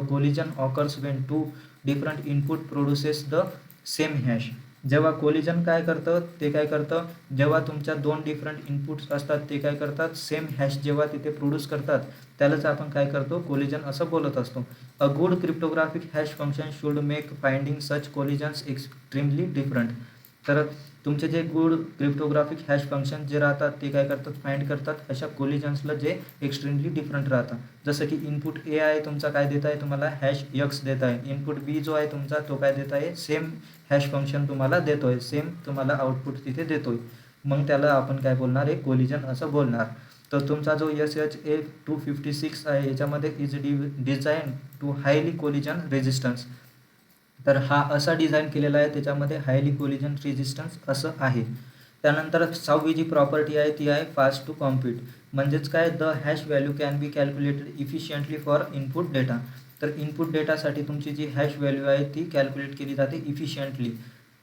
collision occurs when two different input produces the same hash. जेव्हा कोलिजन काय करतं, ते काय करतं, जेव्हा तुमच्या 2 डिफरंट इनपुट्स असतात ते काय करतात, सेम हॅश जेव्हा तिथे प्रोड्यूस करतात त्यालाच आपण काय करतो, कोलिजन असं बोलत असतो. A good cryptographic hash function should make finding such collisions extremely different. तर तुमचे जे गुड क्रिप्टोग्राफिक हॅश फंक्शन जे राहतात ते काय करतात, फाइंड करतात अशा कोलिजन्सला जे एक्स्ट्रीमली डिफरंट राहतात. जसं की इनपुट ए आहे तुमचा, काय देत आहे तुम्हाला, हॅश एक्स देत आहे. इनपुट बी जो आहे तुमचा तो काय देत आहे, सेम हॅश फंक्शन तुम्हाला देतोय, सेम तुम्हाला आउटपुट तिथे देतोय. मग त्याला आपण काय बोलणार आहे, कोलिजन असं बोलणार. तर तुमचा जो SHA-256 आहे याच्यामध्ये is design to highly collision resistance. तर हा असा डिझाईन केलेला आहे, त्याच्यामध्ये हायली कोलिजन रेझिस्टन्स असं आहे. त्यानंतर 6वी जी प्रॉपर्टी आहे ती आहे फास्ट टू कॉम्प्यूट. म्हणजेच काय, the hash value can be calculated efficiently for input data. तर इनपुट डेटासाठी तुमची जी हॅश व्हॅल्यू आहे ती कॅल्क्युलेट केली जाते इफिशियंटली.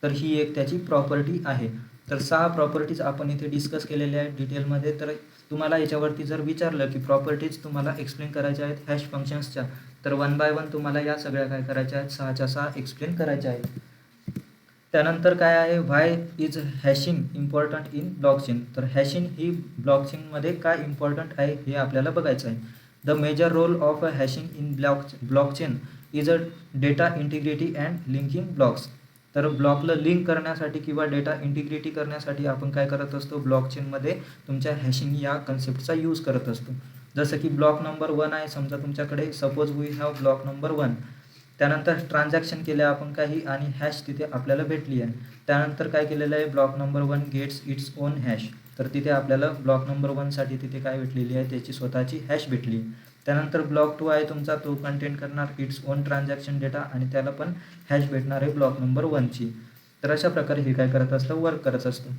तर ही एक त्याची प्रॉपर्टी आहे. तर 6 प्रॉपर्टीज आपण इथे डिस्कस केलेल्या आहेत डिटेलमध्ये. तर तुम्हाला याच्यावरती जर विचारलं की प्रॉपर्टीज तुम्हाला एक्सप्लेन करायच्या आहेत हॅश फंक्शन्सच्या, तर 1 बाय 1 तुम्हाला या सगळ्या काय करायच्या आहेत, 6च्या 6 एक्सप्लेन करायच्या आहेत. त्यानंतर काय आहे, व्हाय is hashing important in blockchain. तर हॅशिंग ही ब्लॉकचेनमध्ये काय इम्पॉर्टंट आहे हे आपल्याला बघायचं आहे. The major role of a hashing in blockchain is a data integrity and linking blocks. तर ब्लॉकला लिंक करण्यासाठी किंवा डेटा इंटिग्रिटी करण्यासाठी आपण काय करत असतो, ब्लॉकचेनमध्ये तुमच्या हॅशिंग या कन्सेप्टचा यूज करत असतो. जसं की ब्लॉक नंबर 1 आहे समजा तुमच्याकडे, suppose we have block number 1. त्यानंतर ट्रान्झॅक्शन केले आपण काही आणि हॅश तिथे आपल्याला भेटली आहे. त्यानंतर काय केलेलं आहे, block number 1 gets its own hash. तर तिथे आपल्याला ब्लॉक नंबर 1साठी तिथे काय भेटलेली आहे, त्याची स्वतःची हॅश भेटली. त्यानंतर ब्लॉक 2 आहे तुमचा, तो कंटेन करणार इट्स ओन ट्रान्झॅक्शन डेटा आणि त्याला पण हॅश भेटणार आहे ब्लॉक नंबर 1ची. तर अशा प्रकारे हे काय करत असतं, वर्क करत असतं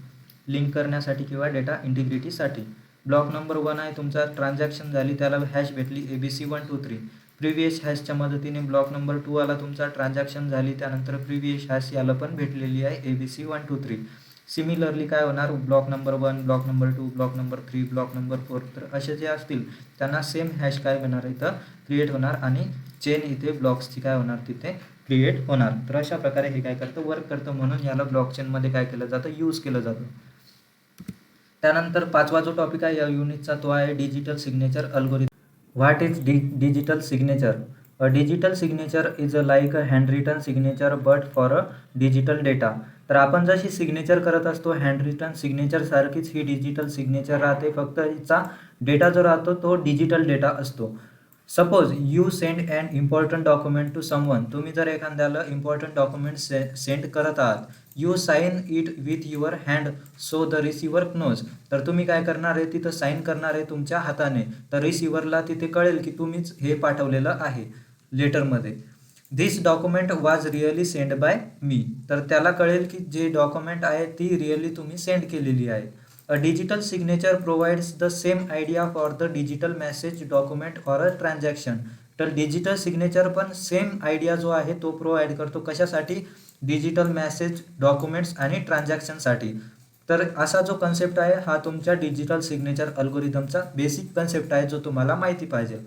लिंक करण्यासाठी किंवा डेटा इंटिग्रिटीसाठी. ब्लॉक नंबर 1 आहे तुमचा, ट्रान्झॅक्शन झाली त्याला हॅश भेटली ABC 123. प्रिव्हियस हॅशच्या मदतीने ब्लॉक नंबर 2 आला तुमचा, ट्रान्झॅक्शन झाली त्यानंतर प्रिव्हियस हॅश याला पण भेटलेली आहे ABC 123. सिमिलरली काय होणार, block number 1, block number 2, block number 3, block number 4, तर असे जे असतील त्यांना सेम हॅश काय होणार इथं क्रिएट होणार आणि चेन इथे ब्लॉक्सची काय होणार तिथे क्रिएट होणार. तर अशा प्रकारे हे काय करतं, वर्क करतं, म्हणून याला ब्लॉकचेनमध्ये काय केलं जातं, यूज केलं जातं. त्यानंतर 5वा जो टॉपिक आहे या युनिटचा तो आहे digital signature algorithm. What is digital signature? A digital signature is like a handwritten signature but for a digital data. तर आपण जशी सिग्नेचर करत असतो हँडरिटन सिग्नेचर सारखीच ही डिजिटल सिग्नेचर राहते, फक्त हिचा डेटा जो राहतो तो डिजिटल डेटा असतो. Suppose you send an important document to someone. तुम्ही जर एखाद्याला इम्पॉर्टंट डॉक्युमेंट सेंड करत आहात, you sign it with your hand so the receiver knows. तर तुम्ही काय करणार आहे, तिथं साईन करणार आहे तुमच्या हाताने, तर रिसिव्हरला तिथे कळेल की तुम्हीच हे पाठवलेलं आहे लेटरमध्ये. This document was really send by me. तर त्याला कळेल की जे डॉक्युमेंट आहे ती रिअली तुम्ही सेंड केलेली आहे. अ digital signature provides the same idea for the digital message, document or a transaction. तर डिजिटल सिग्नेचर पण सेम आयडिया जो आहे तो प्रोव्हाइड करतो, कशासाठी, डिजिटल मेसेज, डॉक्युमेंट्स आणि ट्रान्झॅक्शनसाठी. तर असा जो कन्सेप्ट आहे हा तुमच्या डिजिटल सिग्नेचर अल्गोरिदमचा बेसिक कन्सेप्ट आहे जो तुम्हाला माहिती पाहिजे.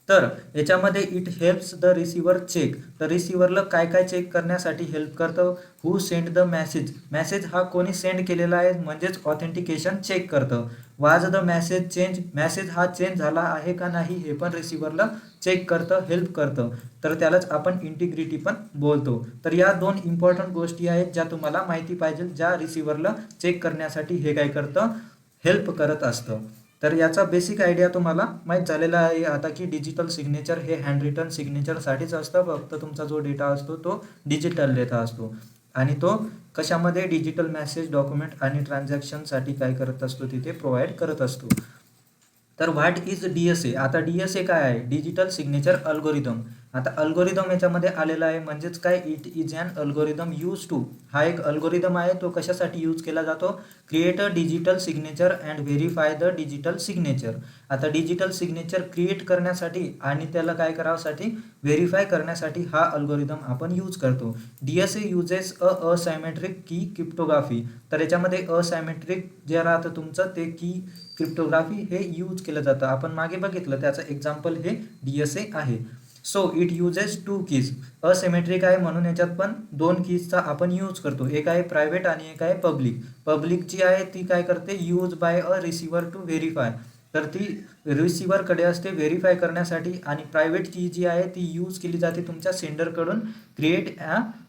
तर याच्यामध्ये it helps the receiver check. तर रिसिव्हरला काय काय चेक करण्यासाठी हेल्प करतं, who send the message. Message हा कोणी सेंड केलेला आहे म्हणजेच ऑथेंटिकेशन चेक करतं. वाज द मेसेज चेंज, मेसेज हा चेंज झाला आहे का नाही हे पण रिसिव्हरला चेक करतं, हेल्प करतं. तर त्यालाच आपण इंटिग्रिटी पण बोलतो. तर या 2 इम्पॉर्टंट गोष्टी आहेत ज्या तुम्हाला माहिती पाहिजे, ज्या रिसिव्हरला चेक करण्यासाठी हे काय करतं, हेल्प करत असतं. तर याचा बेसिक आयडिया तुम्हाला माहीत झालेला आहे आता की डिजिटल सिग्नेचर हे हँडरिटन सिग्नेचरसाठीच असतं, फक्त तुमचा जो डेटा असतो तो डिजिटल डेटा असतो आणि तो कशामध्ये, डिजिटल मेसेज, डॉक्युमेंट आणि ट्रान्झॅक्शनसाठी काय करत असतो, तिथे प्रोव्हाइड करत असतो. तर व्हॉट इज DSA? आता DSA काय आहे, डिजिटल सिग्नेचर अल्गोरिदम. आता अल्गोरिदम याच्यामध्ये आलेला आहे म्हणजेच काय, it is an algorithm use to. हा एक अल्गोरिदम आहे, तो कशासाठी यूज केला जातो, create a digital signature and verify the digital signature. आता डिजिटल सिग्नेचर क्रिएट करण्यासाठी आणि त्याला काय करावासाठी, व्हेरीफाय करण्यासाठी हा अल्गोरिदम आपण यूज करतो. DSA युजेस अ असायमेट्रिक की क्रिप्टोग्राफी. तर याच्यामध्ये असायमेट्रिक जे राहतं तुमचं ते की क्रिप्टोग्राफी हे यूज केलं जातं. आपण मागे बघितलं त्याचं एक्झाम्पल हे DSA आहे. So it uses 2 keys. Asymmetric आहे म्हणून याच्यात पण 2 कीजचा आपण यूज करतो, एक आहे प्रायव्हेट आणि एक आहे पब्लिक. पब्लिकची आहे ती काय करते, use by a receiver to verify. तर ती रिसिव्हरकडे असते व्हेरीफाय करण्यासाठी, आणि प्रायव्हेट की जी आहे ती यूज केली जाते तुमच्या सेंडरकडून क्रिएट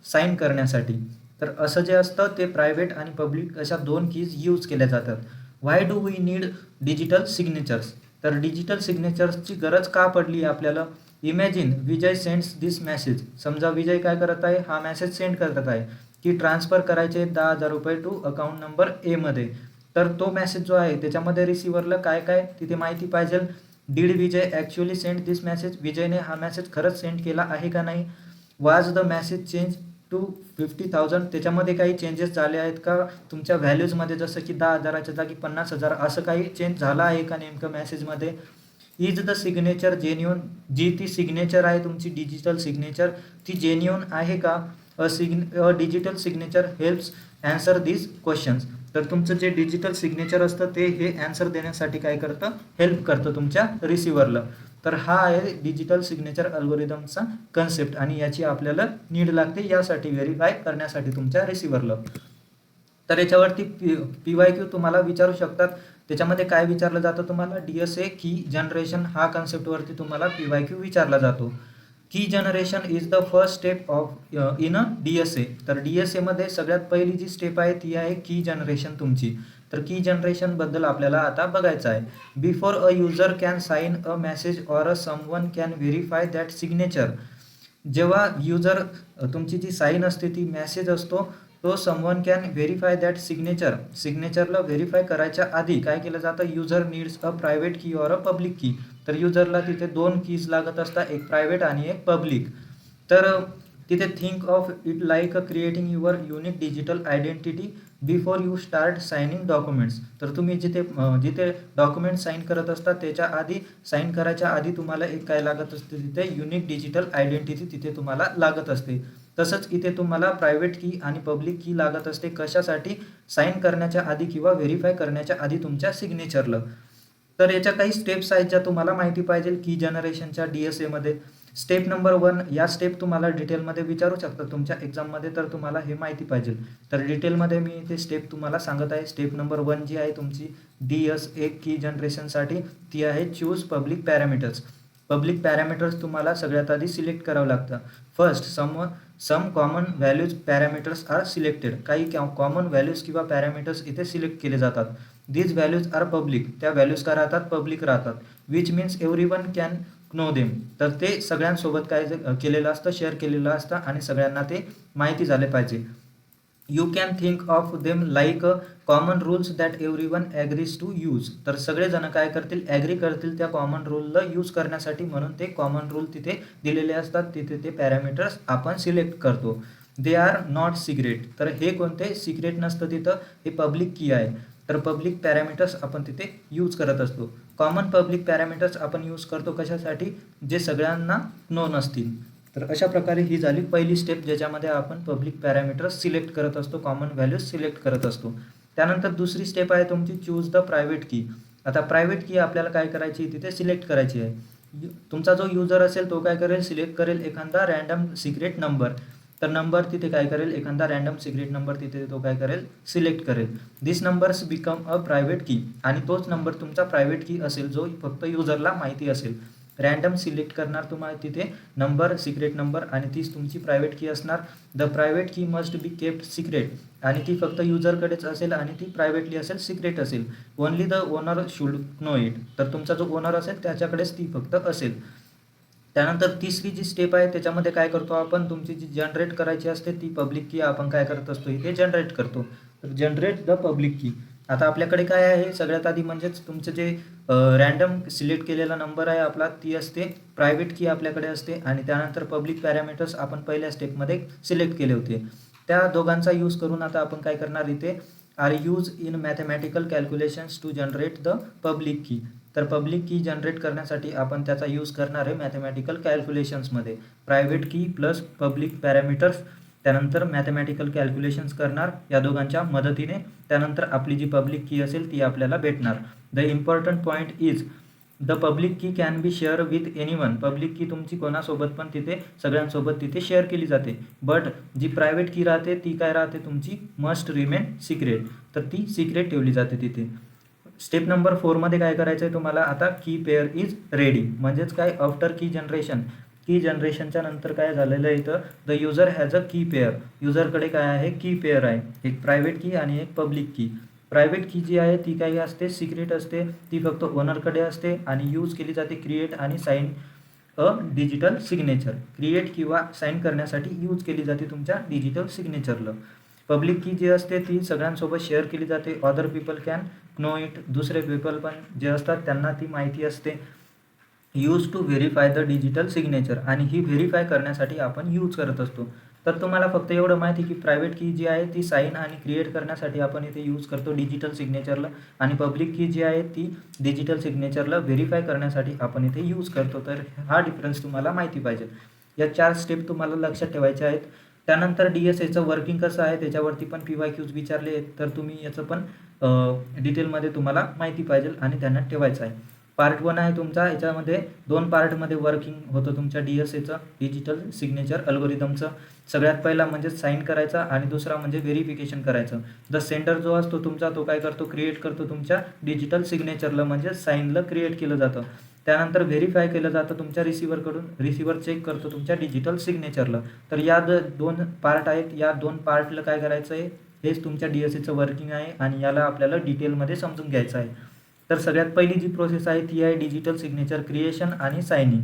साईन करण्यासाठी. तर असं जे असतं ते प्रायव्हेट आणि पब्लिक अशा 2 कीज यूज केल्या जातात. Why do we need digital signatures? तर डिजिटल सिग्नेचर्सची गरज का पडली आपल्याला? Imagine Vijay sends this message. समजा विजय काय करत आहे, हा मेसेज सेंड करत आहे की ट्रान्सफर करायचे 10,000 रुपये टू अकाउंट नंबर मध्ये. तर तो मेसेज जो आहे त्याच्यामध्ये रिसिव्हरला काय काय तिथे माहिती पाहिजे, did Vijay actually send this message, विजयने हा मेसेज खरंच सेंड केला आहे का नाही. वाज द मेसेज चेंज टू 50,000, त्याच्यामध्ये काही चेंजेस झाले आहेत का तुमच्या व्हॅल्यूजमध्ये, जसं की 10,000च्या जागी 50,000 असं काही चेंज झाला आहे का नेमकं मेसेजमध्ये. इज द सिग्नेचर जेन्युन, जी ती सिग्नेचर आहे तुमची डिजिटल सिग्नेचर ती जेन्युन आहे का. अ डिजिटल सिग्नेचर हेल्प्स ॲन्सर दिस क्वेश्चन्स. तर तुमचं जे डिजिटल सिग्नेचर असतं ते हे ॲन्सर देण्यासाठी काय करतं, हेल्प करतं तुमच्या रिसिव्हरला. तर हा आहे डिजिटल सिग्नेचर अल्गोरिदमचा कन्सेप्ट आणि याची आपल्याला नीड लागते यासाठी, व्हेरीफाय करण्यासाठी तुमच्या रिसिव्हरला. तर याच्यावरती PYQ तुम्हाला विचारू शकतात. त्याच्यामध्ये काय विचारलं जातं तुम्हाला, DSA की जनरेशन हा कन्सेप्टवरती तुम्हाला PYQ विचारला जातो. की generation is the first step of in a DSA. तर DSAमध्ये सगळ्यात पहिली जी स्टेप आहे ती आहे की जनरेशन तुमची. तर की जनरेशनबद्दल आपल्याला आता बघायचं आहे. Before a user can sign a message or a someone can verify that signature, जेव्हा युजर तुमची जी साईन असते ती मेसेज असतो, तो समवन कॅन व्हेरीफाय दॅट सिग्नेचरला व्हेरीफाय करायच्या आधी काय केलं जातं, user needs a private key or a public key. तर युजरला तिथे 2 कीज लागत असतात, एक प्रायव्हेट आणि एक पब्लिक. तर तिथे think of it like creating your unique digital identity before you start signing documents. तर तुम्ही जिथे डॉक्युमेंट साईन करत असतात त्याच्या आधी, साईन करायच्या आधी तुम्हाला एक काय लागत असते, तिथे युनिक डिजिटल आयडेंटिटी तिथे तुम्हाला लागत असते. तसंच इथे तुम्हाला प्रायव्हेट की आणि पब्लिक की लागत असते. कशासाठी? साईन करण्याच्या आधी किंवा व्हेरीफाय करण्याच्या आधी तुमच्या सिग्नेचरला. तर याच्या काही स्टेप्स आहेत ज्या तुम्हाला माहिती पाहिजे की जनरेशनच्या DSAमध्ये. स्टेप नंबर 1, या स्टेप तुम्हाला डिटेलमध्ये विचारू शकतात तुमच्या एक्झाममध्ये, तर तुम्हाला हे माहिती पाहिजे. तर डिटेलमध्ये मी ते स्टेप तुम्हाला सांगत आहे. स्टेप नंबर 1 जी आहे तुमची DSA की जनरेशनसाठी, ती आहे choose public parameters. Public parameters तुम्हाला सगळ्यात आधी सिलेक्ट करावं लागतं. First some common values parameters are selected. काही कॉमन व्हॅल्यूज किंवा पॅरामीटर्स इथे सिलेक्ट केले जातात. These values are public. त्या व्हॅल्यूज काय राहतात? पब्लिक राहतात. Which means everyone can know them. तर ते सगळ्यांसोबत काय केलेलं असतं, शेअर केलेलं असतं आणि सगळ्यांना ते माहिती झाले पाहिजे. You can think of them like common rules that everyone agrees to use. तर सगळेजण काय करतील? ॲग्री करतील त्या कॉमन रूलला यूज करण्यासाठी, म्हणून ते कॉमन रूल तिथे दिलेले असतात. तिथे ते पॅरामीटर्स आपण सिलेक्ट करतो. They are not secret. तर हे कोणते सिक्रेट नसतं तिथं, हे पब्लिक की आहे. तर पब्लिक पॅरामीटर्स आपण तिथे यूज करत असतो. कॉमन पब्लिक पॅरामीटर्स आपण यूज करतो कशासाठी? जे सगळ्यांना नोन असतील. तर अशा प्रकारे ही झाली पहिली स्टेप, ज्याच्यामध्ये आपण पब्लिक पॅरामीटर्स सिलेक्ट करत असतो, कॉमन व्हॅल्यूज सिलेक्ट करत असतो. त्यानंतर दुसरी स्टेप आहे तुमची चूज द प्रायव्हेट की. आता प्रायव्हेट की आपल्याला काय करायची? तिथे सिलेक्ट करायची आहे. तुमचा जो युजर असेल तो काय करेल? सिलेक्ट करेल एखादा रँडम सिक्रेट नंबर. तर नंबर तिथे काय करेल? एखादा रँडम सिक्रेट नंबर तिथे तो काय करेल? सिलेक्ट करेल. दिस नंबर्स बिकम अ प्रायव्हेट की. आणि तोच नंबर तुमचा प्रायव्हेट की असेल, जो फक्त युजरला माहिती असेल. रँडम सिलेक्ट करणार तुम्हाला तिथे नंबर, सिक्रेट नंबर, आणि तीच तुमची प्रायव्हेट की असणार. द प्रायव्हेट की मस्ट बी केप्ट सिक्रेट. आणि ती फक्त युजरकडेच असेल आणि ती प्रायव्हेटली असेल, सिक्रेट असेल. Only the owner should know it. तर तुमचा जो ओनर असेल त्याच्याकडेच ती फक्त असेल. त्यानंतर तिसरी जी स्टेप आहे त्याच्यामध्ये काय करतो आपण? तुमची जी जनरेट करायची असते ती पब्लिक की आपण काय करत असतो? इथे जनरेट करतो. तर जनरेट द पब्लिक की. आता आपल्याकडे काय आहे? सगळ्यात आधी म्हणजेच तुमचं जे रँडम सिलेक्ट केलेला नंबर आहे आपला, ती असते प्रायव्हेट की आपल्याकडे असते. आणि त्यानंतर पब्लिक पॅरामीटर्स आपण पहिल्या स्टेपमध्ये सिलेक्ट केले होते. त्या दोघांचा यूज करून आता आपण काय करणार? इथे are use in mathematical calculations to generate the public key. तर पब्लिक की जनरेट करण्यासाठी आपण त्याचा यूज करणार आहे मॅथमॅटिकल कॅल्क्युलेशन्समध्ये. प्रायव्हेट की प्लस पब्लिक पॅरामीटर्स, त्यानंतर मॅथमॅटिकल कॅल्क्युलेशन्स करणार या दोघांच्या मदतीने. त्यानंतर आपली जी पब्लिक की असेल ती आपल्याला भेटणार. The important point is the public key can be share with anyone. Public key तुमची कोणासोबत पण तिथे सगळ्यांसोबत तिथे शेअर केली जाते. बट जी प्रायव्हेट की राहते ती काय राहते? तुमची मस्ट रिमेन सिक्रेट. तर ती सिक्रेट ठेवली जाते तिथे. स्टेप नंबर 4मध्ये काय करायचं आहे तुम्हाला? आता की पेअर इज रेडी. म्हणजेच काय? आफ्टर की जनरेशन. की जनरेशनच्या नंतर काय झालेलं आहे इथं? द युजर हॅज अ की पेअर. युजरकडे काय आहे? की पेअर आहे. एक प्रायव्हेट की आणि एक पब्लिक की. प्रायव्हेट की जी आहे ती काही असते? सिक्रेट असते. ती फक्त ओनरकडे असते आणि यूज केली जाते क्रिएट आणि sign a digital signature. Create किंवा साईन करण्यासाठी यूज केली जाते तुमच्या डिजिटल सिग्नेचरला. पब्लिक की जी असते ती सगळ्यांसोबत शेअर केली जाते. Other people can know it. दुसरे पीपल पण जे असतात त्यांना ती माहिती असते. Use to verify the digital signature. आणि ही व्हेरीफाय करण्यासाठी आपण यूज करत असतो. तर तुम्हाला फक्त एवढं माहिती की प्रायव्हेट की जी आहे ती साईन आणि क्रिएट करण्यासाठी आपण इथे यूज करतो डिजिटल सिग्नेचरला. आणि पब्लिक की जी आहे ती डिजिटल सिग्नेचरला व्हेरीफाय करण्यासाठी आपण इथे यूज करतो. तर हा डिफरन्स तुम्हाला माहिती पाहिजे. या 4 स्टेप तुम्हाला लक्षात ठेवायच्या आहेत. त्यानंतर DSAचं वर्किंग कसं आहे त्याच्यावरती पण PYQs विचारले आहेत. तर तुम्ही याचं पण डिटेलमध्ये तुम्हाला माहिती पाहिजे आणि ध्यानात ठेवायचं आहे. पार्ट 1 आहे तुमचा. याच्यामध्ये 2 पार्टमध्ये वर्किंग होतं तुमच्या DSAचं, डिजिटल सिग्नेचर अल्गोरिदमचं. सगळ्यात पहिला म्हणजे साईन करायचा आणि दुसरा म्हणजे व्हेरिफिकेशन करायचं. द सेंडर जो असतो तुमचा तो काय करतो? क्रिएट करतो तुमच्या डिजिटल सिग्नेचरला, म्हणजे साईनला क्रिएट केलं जातं. त्यानंतर व्हेरीफाय केलं जातं तुमच्या रिसिव्हरकडून. रिसिव्हर चेक करतो तुमच्या डिजिटल सिग्नेचरला. तर या 2 पार्ट आहेत. या 2 पार्टला काय करायचं आहे? हेच तुमच्या DSAचं वर्किंग आहे आणि याला आपल्याला डिटेलमध्ये समजून घ्यायचं आहे. तर सगळ्यात पहिली जी प्रोसेस आहे ती आहे डिजिटल सिग्नेचर क्रिएशन आणि सायनिंग.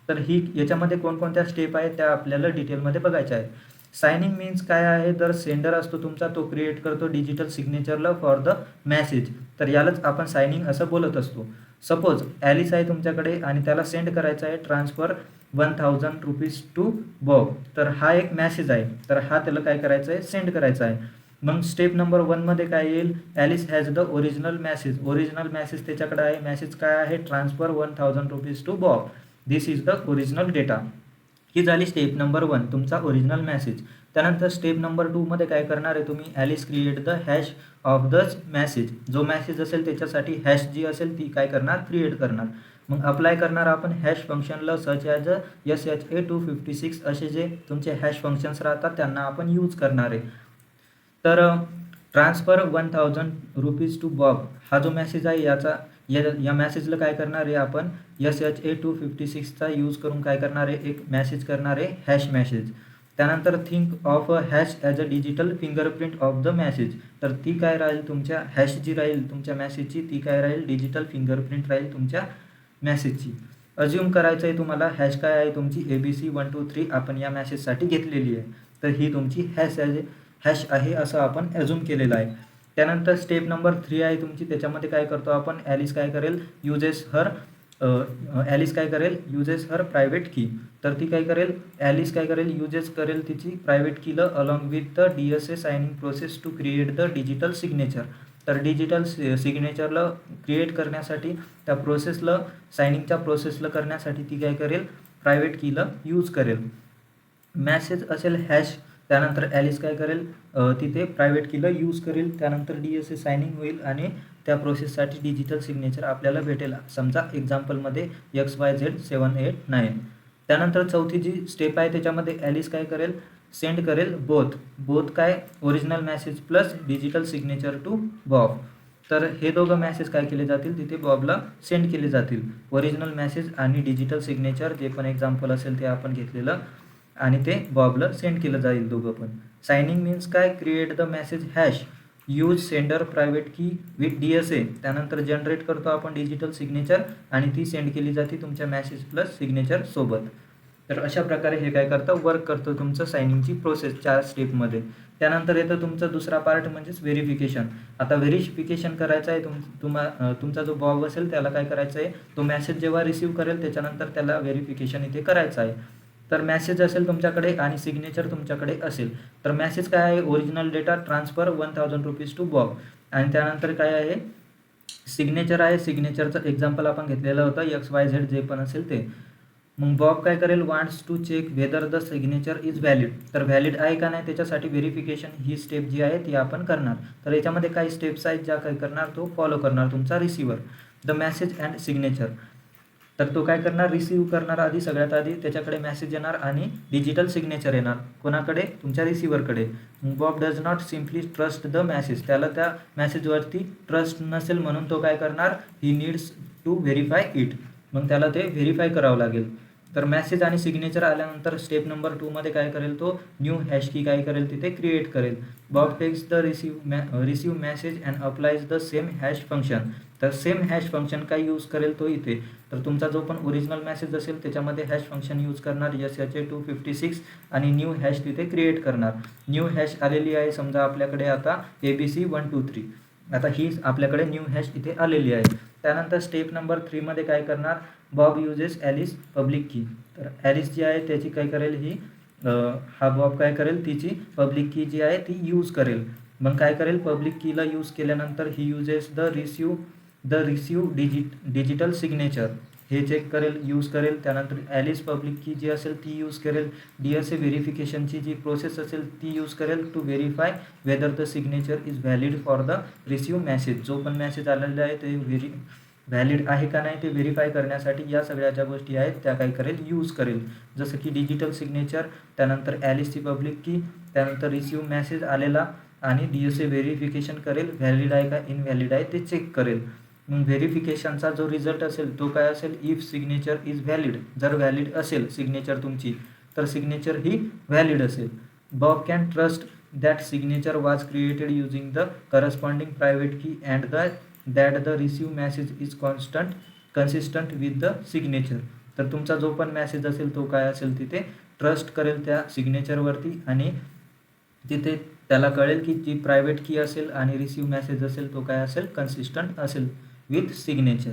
तर ही याच्यामध्ये कोणकोणत्या स्टेप आहेत त्या आपल्याला डिटेलमध्ये बघायच्या आहेत. सायनिंग मीन्स काय आहे, तर सेंडर असतो तुमचा तो क्रिएट करतो डिजिटल सिग्नेचरला फॉर द मॅसेज, तर यालाच आपण सायनिंग असं बोलत असतो. सपोज ॲलिस आहे तुमच्याकडे आणि त्याला सेंड करायचा आहे ट्रान्सफर 1000 रुपीज टू बॉब, तर हा एक मॅसेज आहे, तर हा त्याला काय करायचं आहे, सेंड करायचा आहे. मग स्टेप नंबर 1मध्ये काय येईल, Alice has the original message त्याच्याकडे आहे. मॅसेज काय आहे, transfer 1000 rupees to Bob, this is the original data. ही झाली स्टेप नंबर 1 तुमचा ओरिजिनल मॅसेज. त्यानंतर स्टेप नंबर 2मध्ये काय करणार आहे तुम्ही, Alice create the hash of the message, जो मॅसेज असेल त्याच्यासाठी हॅश जी असेल ती काय करणार, क्रिएट करणार. मग अप्लाय करणार आपण हॅश फंक्शनला सच ॲज SHA-256 असे जे तुमचे हॅश फंक्शन्स राहतात त्यांना आपण यूज करणार आहे. तर ट्रान्सफर 1000 रुपीज टू बॉब हा जो मॅसेज आहे या मॅसेजला काय करणार आहे आपण SHA-256चा यूज करून काय करणार आहे, एक मॅसेज करणार आहे हॅश मॅसेज. त्यानंतर think of a hash as a digital fingerprint of the message, तर ती काय राहील, तुमच्या हॅश जी राहील तुमच्या मॅसेजची ती काय राहील, डिजिटल फिंगरप्रिंट राहील तुमच्या मॅसेजची. अज्युम करायचं आहे तुम्हाला हॅश काय आहे तुमची ABC 123 आपण या मॅसेजसाठी घेतलेली आहे, तर ही तुमची हॅश आहे असं आपण अज्युम केलेलं आहे. त्यानंतर स्टेप नंबर 3 आहे तुमची, त्याच्यामध्ये काय करतो आपण, ॲलिस काय करेल, युजेस हर प्रायव्हेट की, तर ती काय करेल, ॲलिस काय करेल, युजेस करेल तिची प्रायव्हेट कीला along with the DSA signing process to create the digital signature. तर डिजिटल सिग्नेचरला क्रिएट करण्यासाठी त्या प्रोसेसला सायनिंगच्या प्रोसेसला करण्यासाठी ती काय करेल, प्रायव्हेट कीला यूज करेल. मॅसेज असेल हॅश, त्यानंतर ॲलिस काय करेल, तिथे प्रायव्हेट कीला यूज करेल, त्यानंतर DSA सायनिंग होईल आणि त्या प्रोसेससाठी डिजिटल सिग्नेचर आपल्याला भेटेल, समजा एक्झाम्पलमध्ये XYZ789. त्यानंतर चौथी जी स्टेप आहे त्याच्यामध्ये ॲलिस काय करेल, सेंड करेल बोथ काय, original message plus digital signature to Bob. तर हे दोघं मॅसेज काय केले जातील, तिथे बॉबला सेंड केले जातील, ओरिजिनल मॅसेज आणि डिजिटल सिग्नेचर जे पण एक्झाम्पल असेल ते आपण घेतलेलं, आणि ते बॉबला सेंड केलं जाईल दोघं पण. सायनिंग मीन्स काय, create the message hash, use sender private की विथ DSA, त्यानंतर जनरेट करतो आपण डिजिटल सिग्नेचर आणि ती सेंड केली जाते तुमच्या मॅसेज प्लस सिग्नेचर सोबत. तर अशा प्रकारे हे काय करतं, वर्क करतं तुमचं सायनिंगची प्रोसेस 4 स्टेपमध्ये. त्यानंतर येतं तुमचं दुसरा पार्ट म्हणजेच व्हेरिफिकेशन. आता व्हेरिफिकेशन करायचं आहे तुमचा जो बॉब असेल त्याला काय करायचं आहे, तो मॅसेज जेव्हा रिसीव्ह करेल त्याच्यानंतर त्याला व्हेरिफिकेशन इथे करायचं आहे. तर मॅसेज असेल तुमच्याकडे आणि सिग्नेचर तुमच्याकडे असेल, तर मॅसेज काय आहे, original data transfer 1000 rupees to Bob, आणि त्यानंतर काय आहे, सिग्नेचर आहे, सिग्नेचरचं एक्झाम्पल आपण घेतलेलं होतं XYZ जे पण असेल ते. मग बॉब काय करेल, wants to check whether the signature is valid, तर व्हॅलिड आहे का नाही त्याच्यासाठी व्हेरिफिकेशन ही स्टेप जी आहे ती आपण करणार. तर याच्यामध्ये काही स्टेप्स आहेत ज्या काय करणार, तो फॉलो करणार तुमचा receiver. The message and signature, तर तो काय करणार, रिसीव्ह करणार आधी, सगळ्यात आधी त्याच्याकडे मॅसेज येणार आणि डिजिटल सिग्नेचर येणार कोणाकडे, तुमच्या रिसिव्हरकडे. Bob does not simply trust the message, त्याला त्या मॅसेजवरती ट्रस्ट नसेल म्हणून तो काय करणार, he needs to verify it, मग त्याला ते व्हेरीफाय करावं लागेल. तर मॅसेज आणि सिग्नेचर आल्यानंतर स्टेप नंबर 2मध्ये काय करेल, तो न्यू हॅश की काय करेल तिथे क्रिएट करेल. Bob takes the receive message and applies the same hash function, तर सेम हॅश फंक्शन काय यूज करेल तो इथे, तर तुमचा जो पण ओरिजिनल मॅसेज असेल त्याच्यामध्ये हॅश फंक्शन यूज करणार SHA-256 आणि न्यू हॅश तिथे क्रिएट करणार. न्यू हॅश आलेली आहे समजा आपल्याकडे आता ABC 123, आता ही आपल्याकडे न्यू हॅश इथे आलेली आहे. त्यानंतर स्टेप नंबर 3मध्ये काय करणार, Bob uses Alice public key, तर ॲलिस जी आहे त्याची काय करेल, ही हा बॉब काय करेल, तिची पब्लिक की जी आहे ती यूज करेल. मग काय करेल, पब्लिक कीला यूज केल्यानंतर ही uses the receive digital signature, हे चेक करेल, यूज करेल. त्यानंतर ॲलिस पब्लिक की जी असेल ती यूज करेल, DSA व्हेरिफिकेशनची जी प्रोसेस असेल ती यूज करेल to verify whether the signature is valid for the receive message, जो पण मॅसेज आलेला आहे ते व्हॅलिड आहे का नाही ते व्हेरीफाय करण्यासाठी या सगळ्या ज्या गोष्टी आहेत त्या काय करेल, यूज करेल. जसं की डिजिटल सिग्नेचर, त्यानंतर ॲलिसची पब्लिक की, त्यानंतर रिसिव्ह मॅसेज आलेला आणि DSA व्हेरिफिकेशन करेल, व्हॅलिड आहे का इनव्हॅलिड आहे ते चेक करेल. मग व्हेरिफिकेशनचा जो रिझल्ट असेल तो काय असेल, इफ सिग्नेचर इज व्हॅलिड, जर व्हॅलिड असेल सिग्नेचर तुमची तर सिग्नेचर ही व्हॅलिड असेल. Bob can trust that signature was created using the corresponding private key and that the receive message is consistent with the signature, तर तुमचा जो पण मेसेज असेल तो काय असेल तिथे ट्रस्ट करेल त्या सिग्नेचरवरती आणि तिथे त्याला कळेल की जी प्रायव्हेट की असेल आणि रिसीव मेसेज असेल तो काय असेल कन्सिस्टंट असेल विथ सिग्नेचर.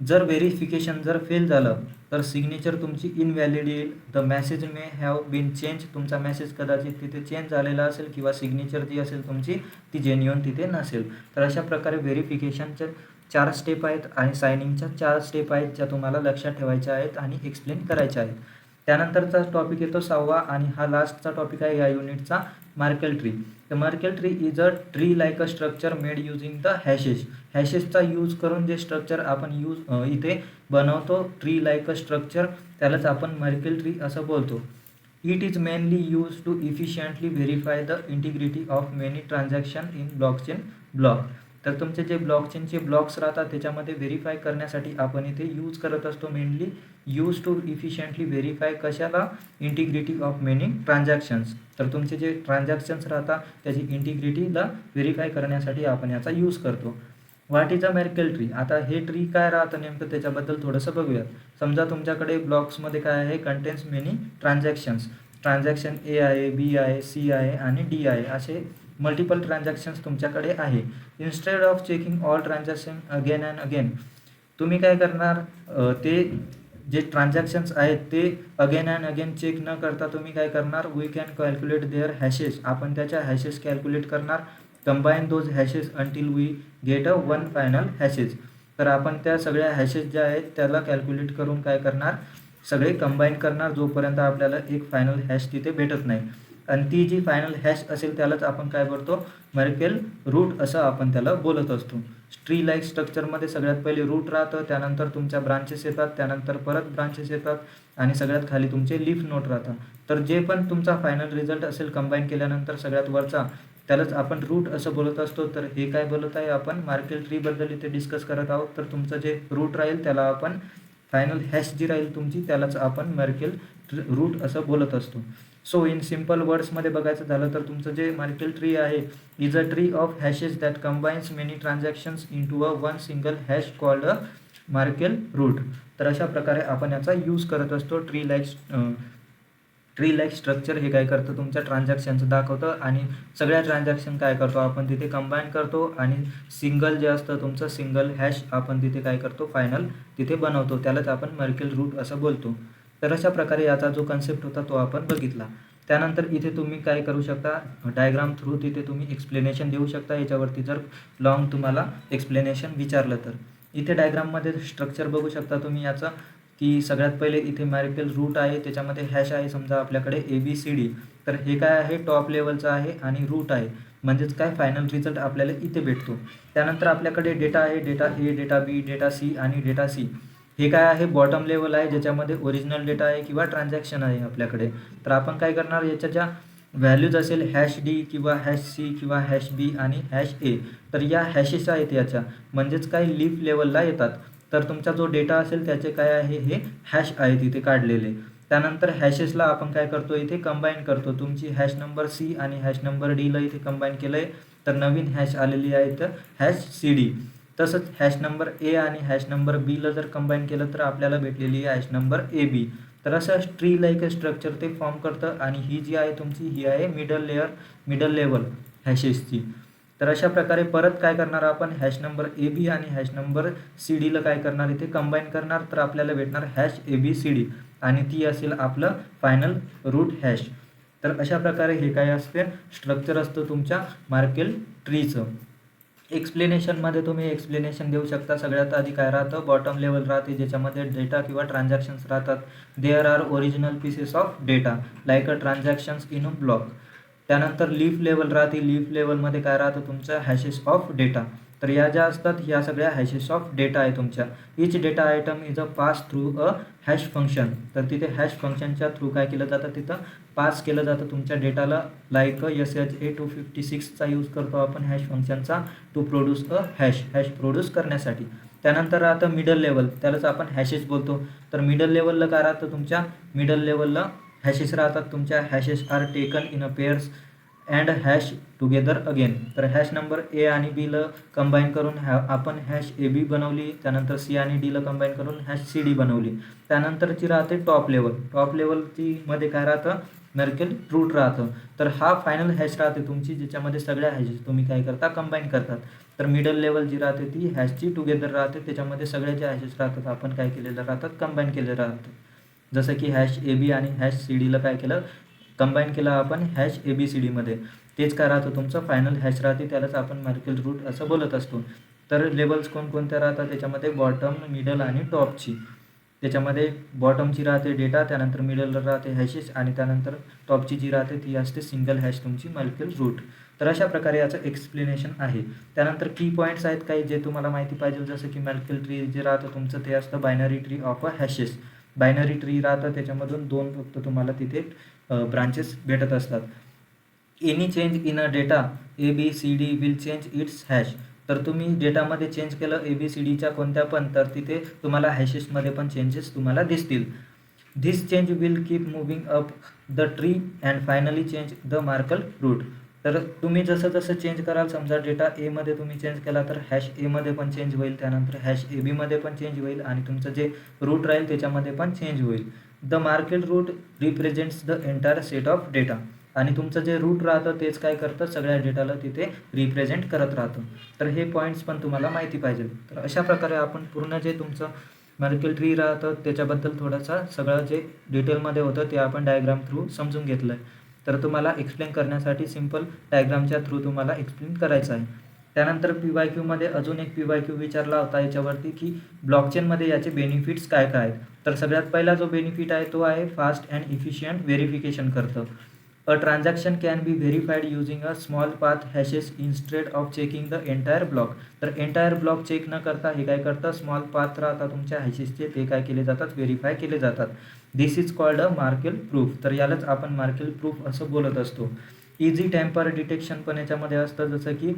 जर व्हेरिफिकेशन जर फेल झालं तर सिग्नेचर तुमची इनव्हॅलिड येईल. The message may have been change, तुमचा मेसेज कदाचित तिथे चेंज झालेला असेल किंवा सिग्नेचर जी असेल तुमची ती जेन्युइन तिथे नसेल. तर अशा प्रकारे व्हेरिफिकेशनच्या 4 स्टेप आहेत आणि सायनिंगच्या 4 स्टेप आहेत ज्या तुम्हाला लक्षात ठेवायच्या आहेत आणि एक्सप्लेन करायच्या आहेत. त्यानंतरचा टॉपिक येतो 6वा आणि हा लास्टचा टॉपिक आहे या युनिटचा, Merkle tree. The Merkle tree is a tree like a structure made using the hashes. हॅशेसचा यूज करून जे स्ट्रक्चर आपण इथे बनवतो ट्री लाईक अ स्ट्रक्चर त्यालाच आपण मार्केल ट्री असं बोलतो. It is mainly use to efficiently verify the integrity of many transaction in blockchain block. तर तुमचे जे ब्लॉकचेनचे ब्लॉक्स राहतात त्याच्यामध्ये व्हेरीफाय करण्यासाठी आपण इथे यूज करत असतो. Mainly use to efficiently verify कशाला, इंटिग्रिटी ऑफ मेनी ट्रान्झॅक्शन्स. तर तुमचे जे ट्रान्झॅक्शन्स राहतात त्याची इंटिग्रिटीला व्हेरीफाय करण्यासाठी आपण याचा यूज करतो. What is a Merkle tree. आता हे ट्री काय राहतं नेमकं त्याच्याबद्दल थोडंसं बघूयात. समजा तुमच्याकडे ब्लॉक्समध्ये काय आहे, कंटेन्स मेनी ट्रान्झॅक्शन्स. ट्रान्झॅक्शन ए आहे, बी आहे, सी आहे आणि डी आहे, असे मल्टिपल ट्रान्झॅक्शन्स तुमच्याकडे आहे. Instead of checking all transaction again and again, तुम्ही काय करणार, ते जे ट्रान्झॅक्शन्स आहेत ते अगेन अँड अगेन चेक न करता तुम्ही काय करणार, we can calculate their hashes. आपण त्याच्या हॅशेस कॅल्क्युलेट करणार. Combine those hashes until we get a one final hashes. तर आपण त्या सगळ्या हॅशेस ज्या आहेत त्याला कॅल्क्युलेट करून काय करणार, सगळे कंबाईन करणार जोपर्यंत आपल्याला एक फायनल हॅश तिथे भेटत नाही. आणि ती जी फायनल हॅश असेल त्यालाच आपण काय बोलतो, मार्केल रूट असं आपण त्याला बोलत असतो. ट्री लाईक स्ट्रक्चरमध्ये सगळ्यात पहिले रूट राहतं, त्यानंतर तुमच्या ब्रांचेस येतात, त्यानंतर परत ब्रांचेस येतात आणि सगळ्यात खाली तुमचे लीफ नोड राहतात. तर जे पण तुमचा फायनल रिझल्ट असेल कंबाईन केल्यानंतर सगळ्यात वरचा त्यालाच आपण रूट असं बोलत असतो. तर हे काय बोलत आहे आपण, मार्केल ट्रीबद्दल इथे डिस्कस करत आहोत. तर तुमचं जे रूट राहील त्याला आपण फायनल हॅश जी राहील तुमची त्यालाच आपण मार्केल रूट असं बोलत असतो. सो इन सिम्पल वर्ड्समध्ये बघायचं झालं तर तुमचं जे मार्केल ट्री आहे is a tree of hashes that combines many transactions into a one single hash called a Merkle root. तर अशा प्रकारे आपण याचा यूज करत असतो. ट्री लाईक स्ट्रक्चर हे काय करतं, तुमच्या ट्रान्झॅक्शनचं दाखवतं आणि सगळ्या ट्रान्झॅक्शन काय करतो आपण तिथे कंबाईन करतो आणि सिंगल जे असतं तुमचं सिंगल हॅश आपण तिथे काय करतो, फायनल तिथे बनवतो. त्यालाच आपण मार्केल रूट असं बोलतो. तर अशा प्रकारे याचा जो कन्सेप्ट होता तो आपण बघितला. त्यानंतर इथे तुम्ही काय करू शकता, डायग्राम थ्रू तिथे तुम्ही एक्सप्लेनेशन देऊ शकता. याच्यावरती जर लॉंग तुम्हाला एक्सप्लेनेशन विचारलं तर इथे डायग्राममध्ये स्ट्रक्चर बघू शकता तुम्ही याचं, की सगळ्यात पहिले इथे मार्केल रूट आहे, त्याच्यामध्ये हॅश आहे समजा आपल्याकडे ABCD. तर हे काय आहे, टॉप लेवलचं आहे आणि रूट आहे, म्हणजेच काय फायनल रिझल्ट आपल्याला इथे भेटतो. त्यानंतर आपल्याकडे डेटा आहे, data A, data B, data C आणि डेटा C. हे काय आहे, बॉटम लेवल आहे ज्याच्यामध्ये ओरिजिनल डेटा आहे किंवा ट्रान्झॅक्शन आहे आपल्याकडे. तर आपण काय करणार, याच्या ज्या व्हॅल्यूज असेल हॅश D किंवा हॅश C किंवा हॅश B आणि हॅश A, तर या हॅशेस आहेत याच्या, म्हणजेच काय लीफ लेवलला येतात. तर तुमचा जो डेटा असेल त्याचे काय आहे, हे हॅश आहेत इथे काढलेले. त्यानंतर हॅशेसला आपण काय करतो, इथे कंबाईन करतो. तुमची हॅश नंबर C आणि हॅश नंबर Dला इथे कंबाईन केलं आहे, तर नवीन हॅश आलेली आहे तर हॅश CD. तसंच हॅश नंबर A आणि हॅश नंबर Bला जर कंबाईन केलं तर आपल्याला भेटलेली आहे हॅश नंबर AB. तर असं ट्री लाईक स्ट्रक्चर ते फॉर्म करतं आणि ही जी आहे तुमची ही आहे मिडल लेवल हॅशेसची. तर अशा प्रकारे परत काय करणार आपण, हॅश नंबर AB आणि हॅश नंबर CDला काय करणार, इथे कंबाईन करणार. तर आपल्याला भेटणार हॅश ABCD आणि ती असेल आपलं फायनल रूट हॅश. तर अशा प्रकारे हे काय असते, स्ट्रक्चर असतं तुमच्या मार्केल ट्रीचं. एक्सप्लेनेशनमध्ये तुम्ही एक्सप्लेनेशन देऊ शकता. सगळ्यात आधी काय राहतं, बॉटम लेवल राहते ज्याच्यामध्ये डेटा किंवा ट्रान्झॅक्शन्स राहतात. There are original pieces of data like a transactions in a block. त्यानंतर लीफ लेवल राहते, लीफ लेवलमध्ये काय राहतं तुमचं हॅशेस ऑफ डेटा. तर या ज्या असतात ह्या सगळ्या हॅशेस ऑफ डेटा आहे तुमच्या. Each data item is a pass through a hash function. तर तिथे हॅश फंक्शनच्या थ्रू काय केलं जातं, तिथं पास केलं जातं तुमच्या डेटाला. लाईक SHA-256चा यूज करतो आपण हॅश फंक्शनचा to produce a hash produce करण्यासाठी. त्यानंतर राहतं मिडल लेवल, त्यालाच आपण हॅशेस बोलतो. तर मिडल लेवलला काय राहतं, तुमच्या मिडल लेवलला हॅशेस राहतात तुमच्या. Hashes are taken in a pairs and hash together again. तर हॅश नंबर ए आणि बीला कंबाईन करून आपण हॅश ए बी बनवली. त्यानंतर सी आणि डीला कंबाईन करून हॅश सी डी बनवली. त्यानंतरची राहते टॉप लेवलची मध्ये काय राहतं, मर्कल रूट राहतं. तर हा फायनल हॅश राहते तुमची, ज्याच्यामध्ये सगळ्या हॅशेस तुम्ही काय करता, कंबाईन करतात. तर मिडल लेवल जी राहते ती हॅशची टुगेदर राहते, त्याच्यामध्ये सगळ्या ज्या हॅशेस राहतात आपण काय केलेलं राहतात, कंबाईन केलेलं राहतं. जसं की हॅश ए बी आणि हॅश सी डीला काय केलं, कंबाईन केलं आपण हॅश ए बी सी डीमध्ये. तेच काय राहतं तुमचं फायनल हॅश राहते, त्यालाच आपण मर्कल रूट असं बोलत असतो. तर लेवल्स कोणकोणत्या राहतात त्याच्यामध्ये, बॉटम, मिडल आणि टॉपची. त्याच्यामध्ये बॉटमची राहते डेटा, त्यानंतर मिडलला राहते हॅशेस आणि त्यानंतर टॉपची जी राहते ती असते सिंगल हॅश तुमची मर्कल रूट. तर अशा प्रकारे याचं एक्सप्लेनेशन आहे. त्यानंतर की पॉईंट्स आहेत काही जे तुम्हाला माहिती पाहिजे, जसं की मर्कल ट्री जे राहतं तुमचं ते असतं binary tree of a hashes. Binary tree राहतं, त्याच्यामधून 2 फक्त तुम्हाला तिथे ब्रांचेस भेटत असतात. Any change in a data A B C D will change its hash. तर तुम्ही डेटामध्ये चेंज केलं ए बी सी डीच्या कोणत्या पण, तर तिथे तुम्हाला हॅशेसमध्ये पण चेंजेस तुम्हाला दिसतील. This change will keep moving up the tree and finally change the Merkle root. तर तुम्ही जसं जसं चेंज कराल, समजा डेटा एमध्ये तुम्ही चेंज केला तर हॅश एमध्ये पण चेंज होईल, त्यानंतर हॅश ए बीमध्ये पण चेंज होईल आणि तुमचं जे रूट राहील त्याच्यामध्ये पण चेंज होईल. The Merkle root represents the entire set of data. आणि तुमचं जे रूट राहतं तेच काय करतं, सगळ्या डेटाला तिथे रिप्रेझेंट करत राहतं. तर हे पॉईंट्स पण तुम्हाला माहिती पाहिजे. तर अशा प्रकारे आपण पूर्ण जे तुमचं मर्कल ट्री राहतं त्याच्याबद्दल थोडंसं सगळं जे डिटेलमध्ये होतं ते आपण डायग्राम थ्रू समजून घेतलं आहे. तर तुम्हाला एक्सप्लेन करण्यासाठी सिम्पल डायग्रामच्या थ्रू तुम्हाला एक्सप्लेन करायचं आहे. त्यानंतर PYQमध्ये अजून एक PYQ विचारला होता याच्यावरती, की ब्लॉकचेनमध्ये याचे बेनिफिट्स काय काय आहेत. तर सगळ्यात पहिला जो बेनिफिट आहे तो आहे फास्ट अँड इफिशियंट व्हेरिफिकेशन करतं. A transaction can be verified using a small path hashes instead of checking the entire block. तर एंटायर ब्लॉक चेक न करता हे काय करतं, स्मॉल पाथ राहतात तुमच्या हॅशेसचे ते काय केले जातात, व्हेरीफाय केले जातात. This is called a Merkle proof. तर यालाच आपण मर्कल प्रूफ असं बोलत असतो. इझी टेम्पर डिटेक्शन पण याच्यामध्ये असतं, जसं की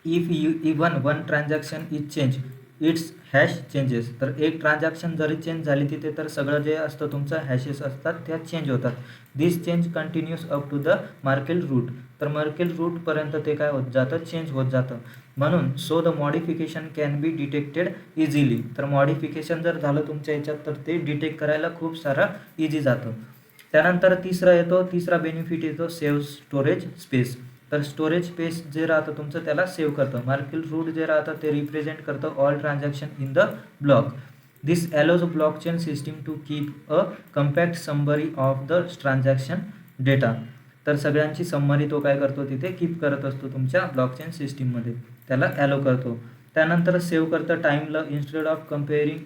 if even one transaction is change its hash changes. तर एक ट्रान्झॅक्शन जरी चेंज झाली तिथे तर सगळं जे असतं तुमचं हॅशेस असतात त्या चेंज होतात. This change continues up to the Merkle root. तर मर्कल रूटपर्यंत ते काय होत जातं, चेंज होत जातं. म्हणून so the modification can be detected easily. तर मॉडिफिकेशन जर झालं तुमच्या याच्यात तर ते डिटेक्ट करायला खूप सारं इझी जातं. त्यानंतर तिसरा बेनिफिट येतो सेव्ह स्टोरेज स्पेस. तर स्टोरेज स्पेस जे राहतं तुमचं त्याला सेव्ह करतं. मर्कल रूट जे राहतं ते रिप्रेझेंट करतं all transaction in the block. This allows blockchain system to keep a compact summary of the transaction data. तर सगळ्यांची समरी तो काय करतो तिथे कीप करत असतो तुमच्या ब्लॉकचेन सिस्टीममध्ये, त्याला अलाउ करतो. त्यानंतर सेव्ह करतं टाईमला instead of comparing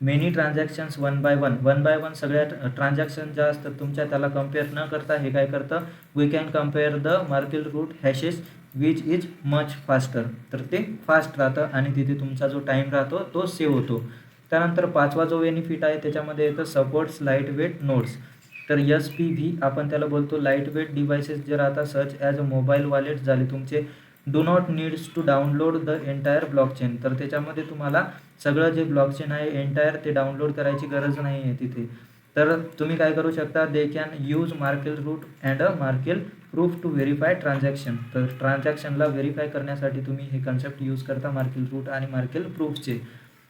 many transactions one by one सगळ्या ट्रान्झॅक्शन ज्या असतात तुमच्या त्याला कम्पेअर न करता हे काय करतं, we can compare the Merkle root hashes which is much faster. तर ते फास्ट राहतं आणि तिथे तुमचा जो टाईम राहतो तो सेव्ह होतो. त्यानंतर पाचवा जो बेनिफिट आहे त्याच्यामध्ये येतं सपोर्ट्स लाईट वेट नोट्स. तर SPV आपण त्याला बोलतो. लाईट वेट डिव्हायसेस जे राहतात such as a mobile wallet झाले तुमचे, do not needs to download the entire blockchain. तर त्याच्यामध्ये तुम्हाला सगळं जे ब्लॉकचेन आहे एंटायर ते डाउनलोड करायची गरज नाही आहे तिथे. तर तुम्ही काय करू शकता, they can use Merkle root and a Merkle proof to verify transaction. तर ट्रान्झॅक्शनला व्हेरीफाय करण्यासाठी तुम्ही हे कन्सेप्ट यूज करता मर्कल रूट आणि मर्कल प्रूफचे.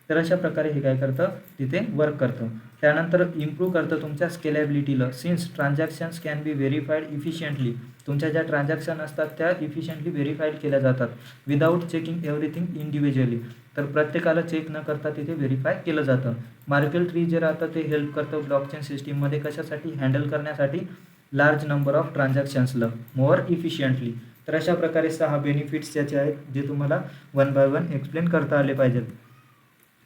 तर अशा प्रकारे हे काय करतं तिथे वर्क करतं. त्यानंतर इम्प्रूव्ह करतं तुमच्या स्केलेबिलिटीला. Since transactions can be verified efficiently. तुमच्या ज्या ट्रान्झॅक्शन असतात त्या इफिशियंटली व्हेरीफाईड केल्या जातात विदाऊट चेकिंग एव्हरीथिंग इंडिव्हिज्युअली. तर प्रत्येकाला चेक न करता तिथे व्हेरीफाय केलं जातं. मर्कल ट्री जे राहतं ते हेल्प करतं ब्लॉकचेन सिस्टीममध्ये कशासाठी, हँडल करण्यासाठी लार्ज नंबर ऑफ ट्रान्झॅक्शन्सला मोर इफिशियंटली. तर अशा प्रकारे 6 बेनिफिट्स त्याचे आहेत जे तुम्हाला वन बाय वन एक्सप्लेन करता आले पाहिजेत.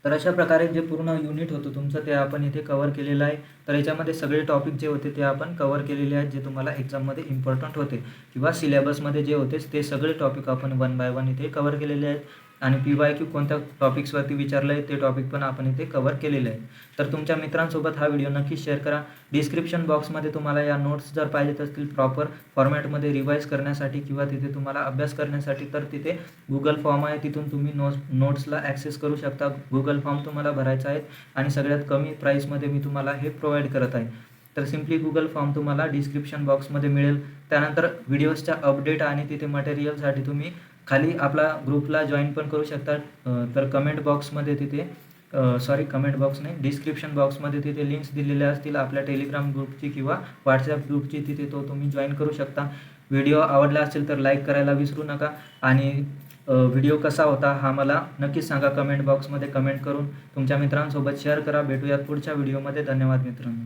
तर अशा प्रकारे जे पूर्ण युनिट होतं तुमचं ते आपण इथे कव्हर केलेलं आहे. तर याच्यामध्ये सगळे टॉपिक जे होते ते आपण कव्हर केलेले आहेत जे तुम्हाला एक्झाममध्ये इम्पॉर्टंट होते किंवा सिलेबसमध्ये जे होते ते सगळे टॉपिक आपण वन बाय वन इथे कव्हर केलेले आहेत. आणि PYQ कोणत्या टॉपिक्सवरती विचारलं आहे ते टॉपिक पण आपण इथे कव्हर केलेले आहे. तर तुमच्या मित्रांसोबत हा व्हिडिओ नक्की शेअर करा. डिस्क्रिप्शन बॉक्समध्ये तुम्हाला या नोट्स जर पाहिजेत असतील प्रॉपर फॉर्मॅटमध्ये रिवाईज करण्यासाठी किंवा तिथे तुम्हाला अभ्यास करण्यासाठी, तर तिथे गुगल फॉर्म आहे, तिथून तुम्ही नोट्सला ॲक्सेस करू शकता. गुगल फॉर्म तुम्हाला भरायचा आहे आणि सगळ्यात कमी प्राईसमध्ये मी तुम्हाला हे प्रोव्हाइड करत आहे. तर सिम्पली गुगल फॉर्म तुम्हाला डिस्क्रिप्शन बॉक्समध्ये मिळेल. त्यानंतर व्हिडिओजच्या अपडेट आणि तिथे मटेरियलसाठी तुम्ही खाली आपला ग्रुपला जॉईन पण करू शकता. तर कमेंट बॉक्समध्ये तिथे कमेंट बॉक्स नाही, डिस्क्रिप्शन बॉक्समध्ये तिथे लिंक्स दिलेल्या असतील आपल्या टेलिग्राम ग्रुपची किंवा व्हॉट्सॲप ग्रुपची. तिथे तुम्ही जॉईन करू शकता. व्हिडिओ आवडला असेल तर लाईक करायला विसरू नका आणि व्हिडिओ कसा होता हा मला नक्कीच सांगा कमेंट बॉक्समध्ये कमेंट करून. तुमच्या मित्रांसोबत शेअर करा. भेटूयात पुढच्या व्हिडिओमध्ये. धन्यवाद मित्रांनो.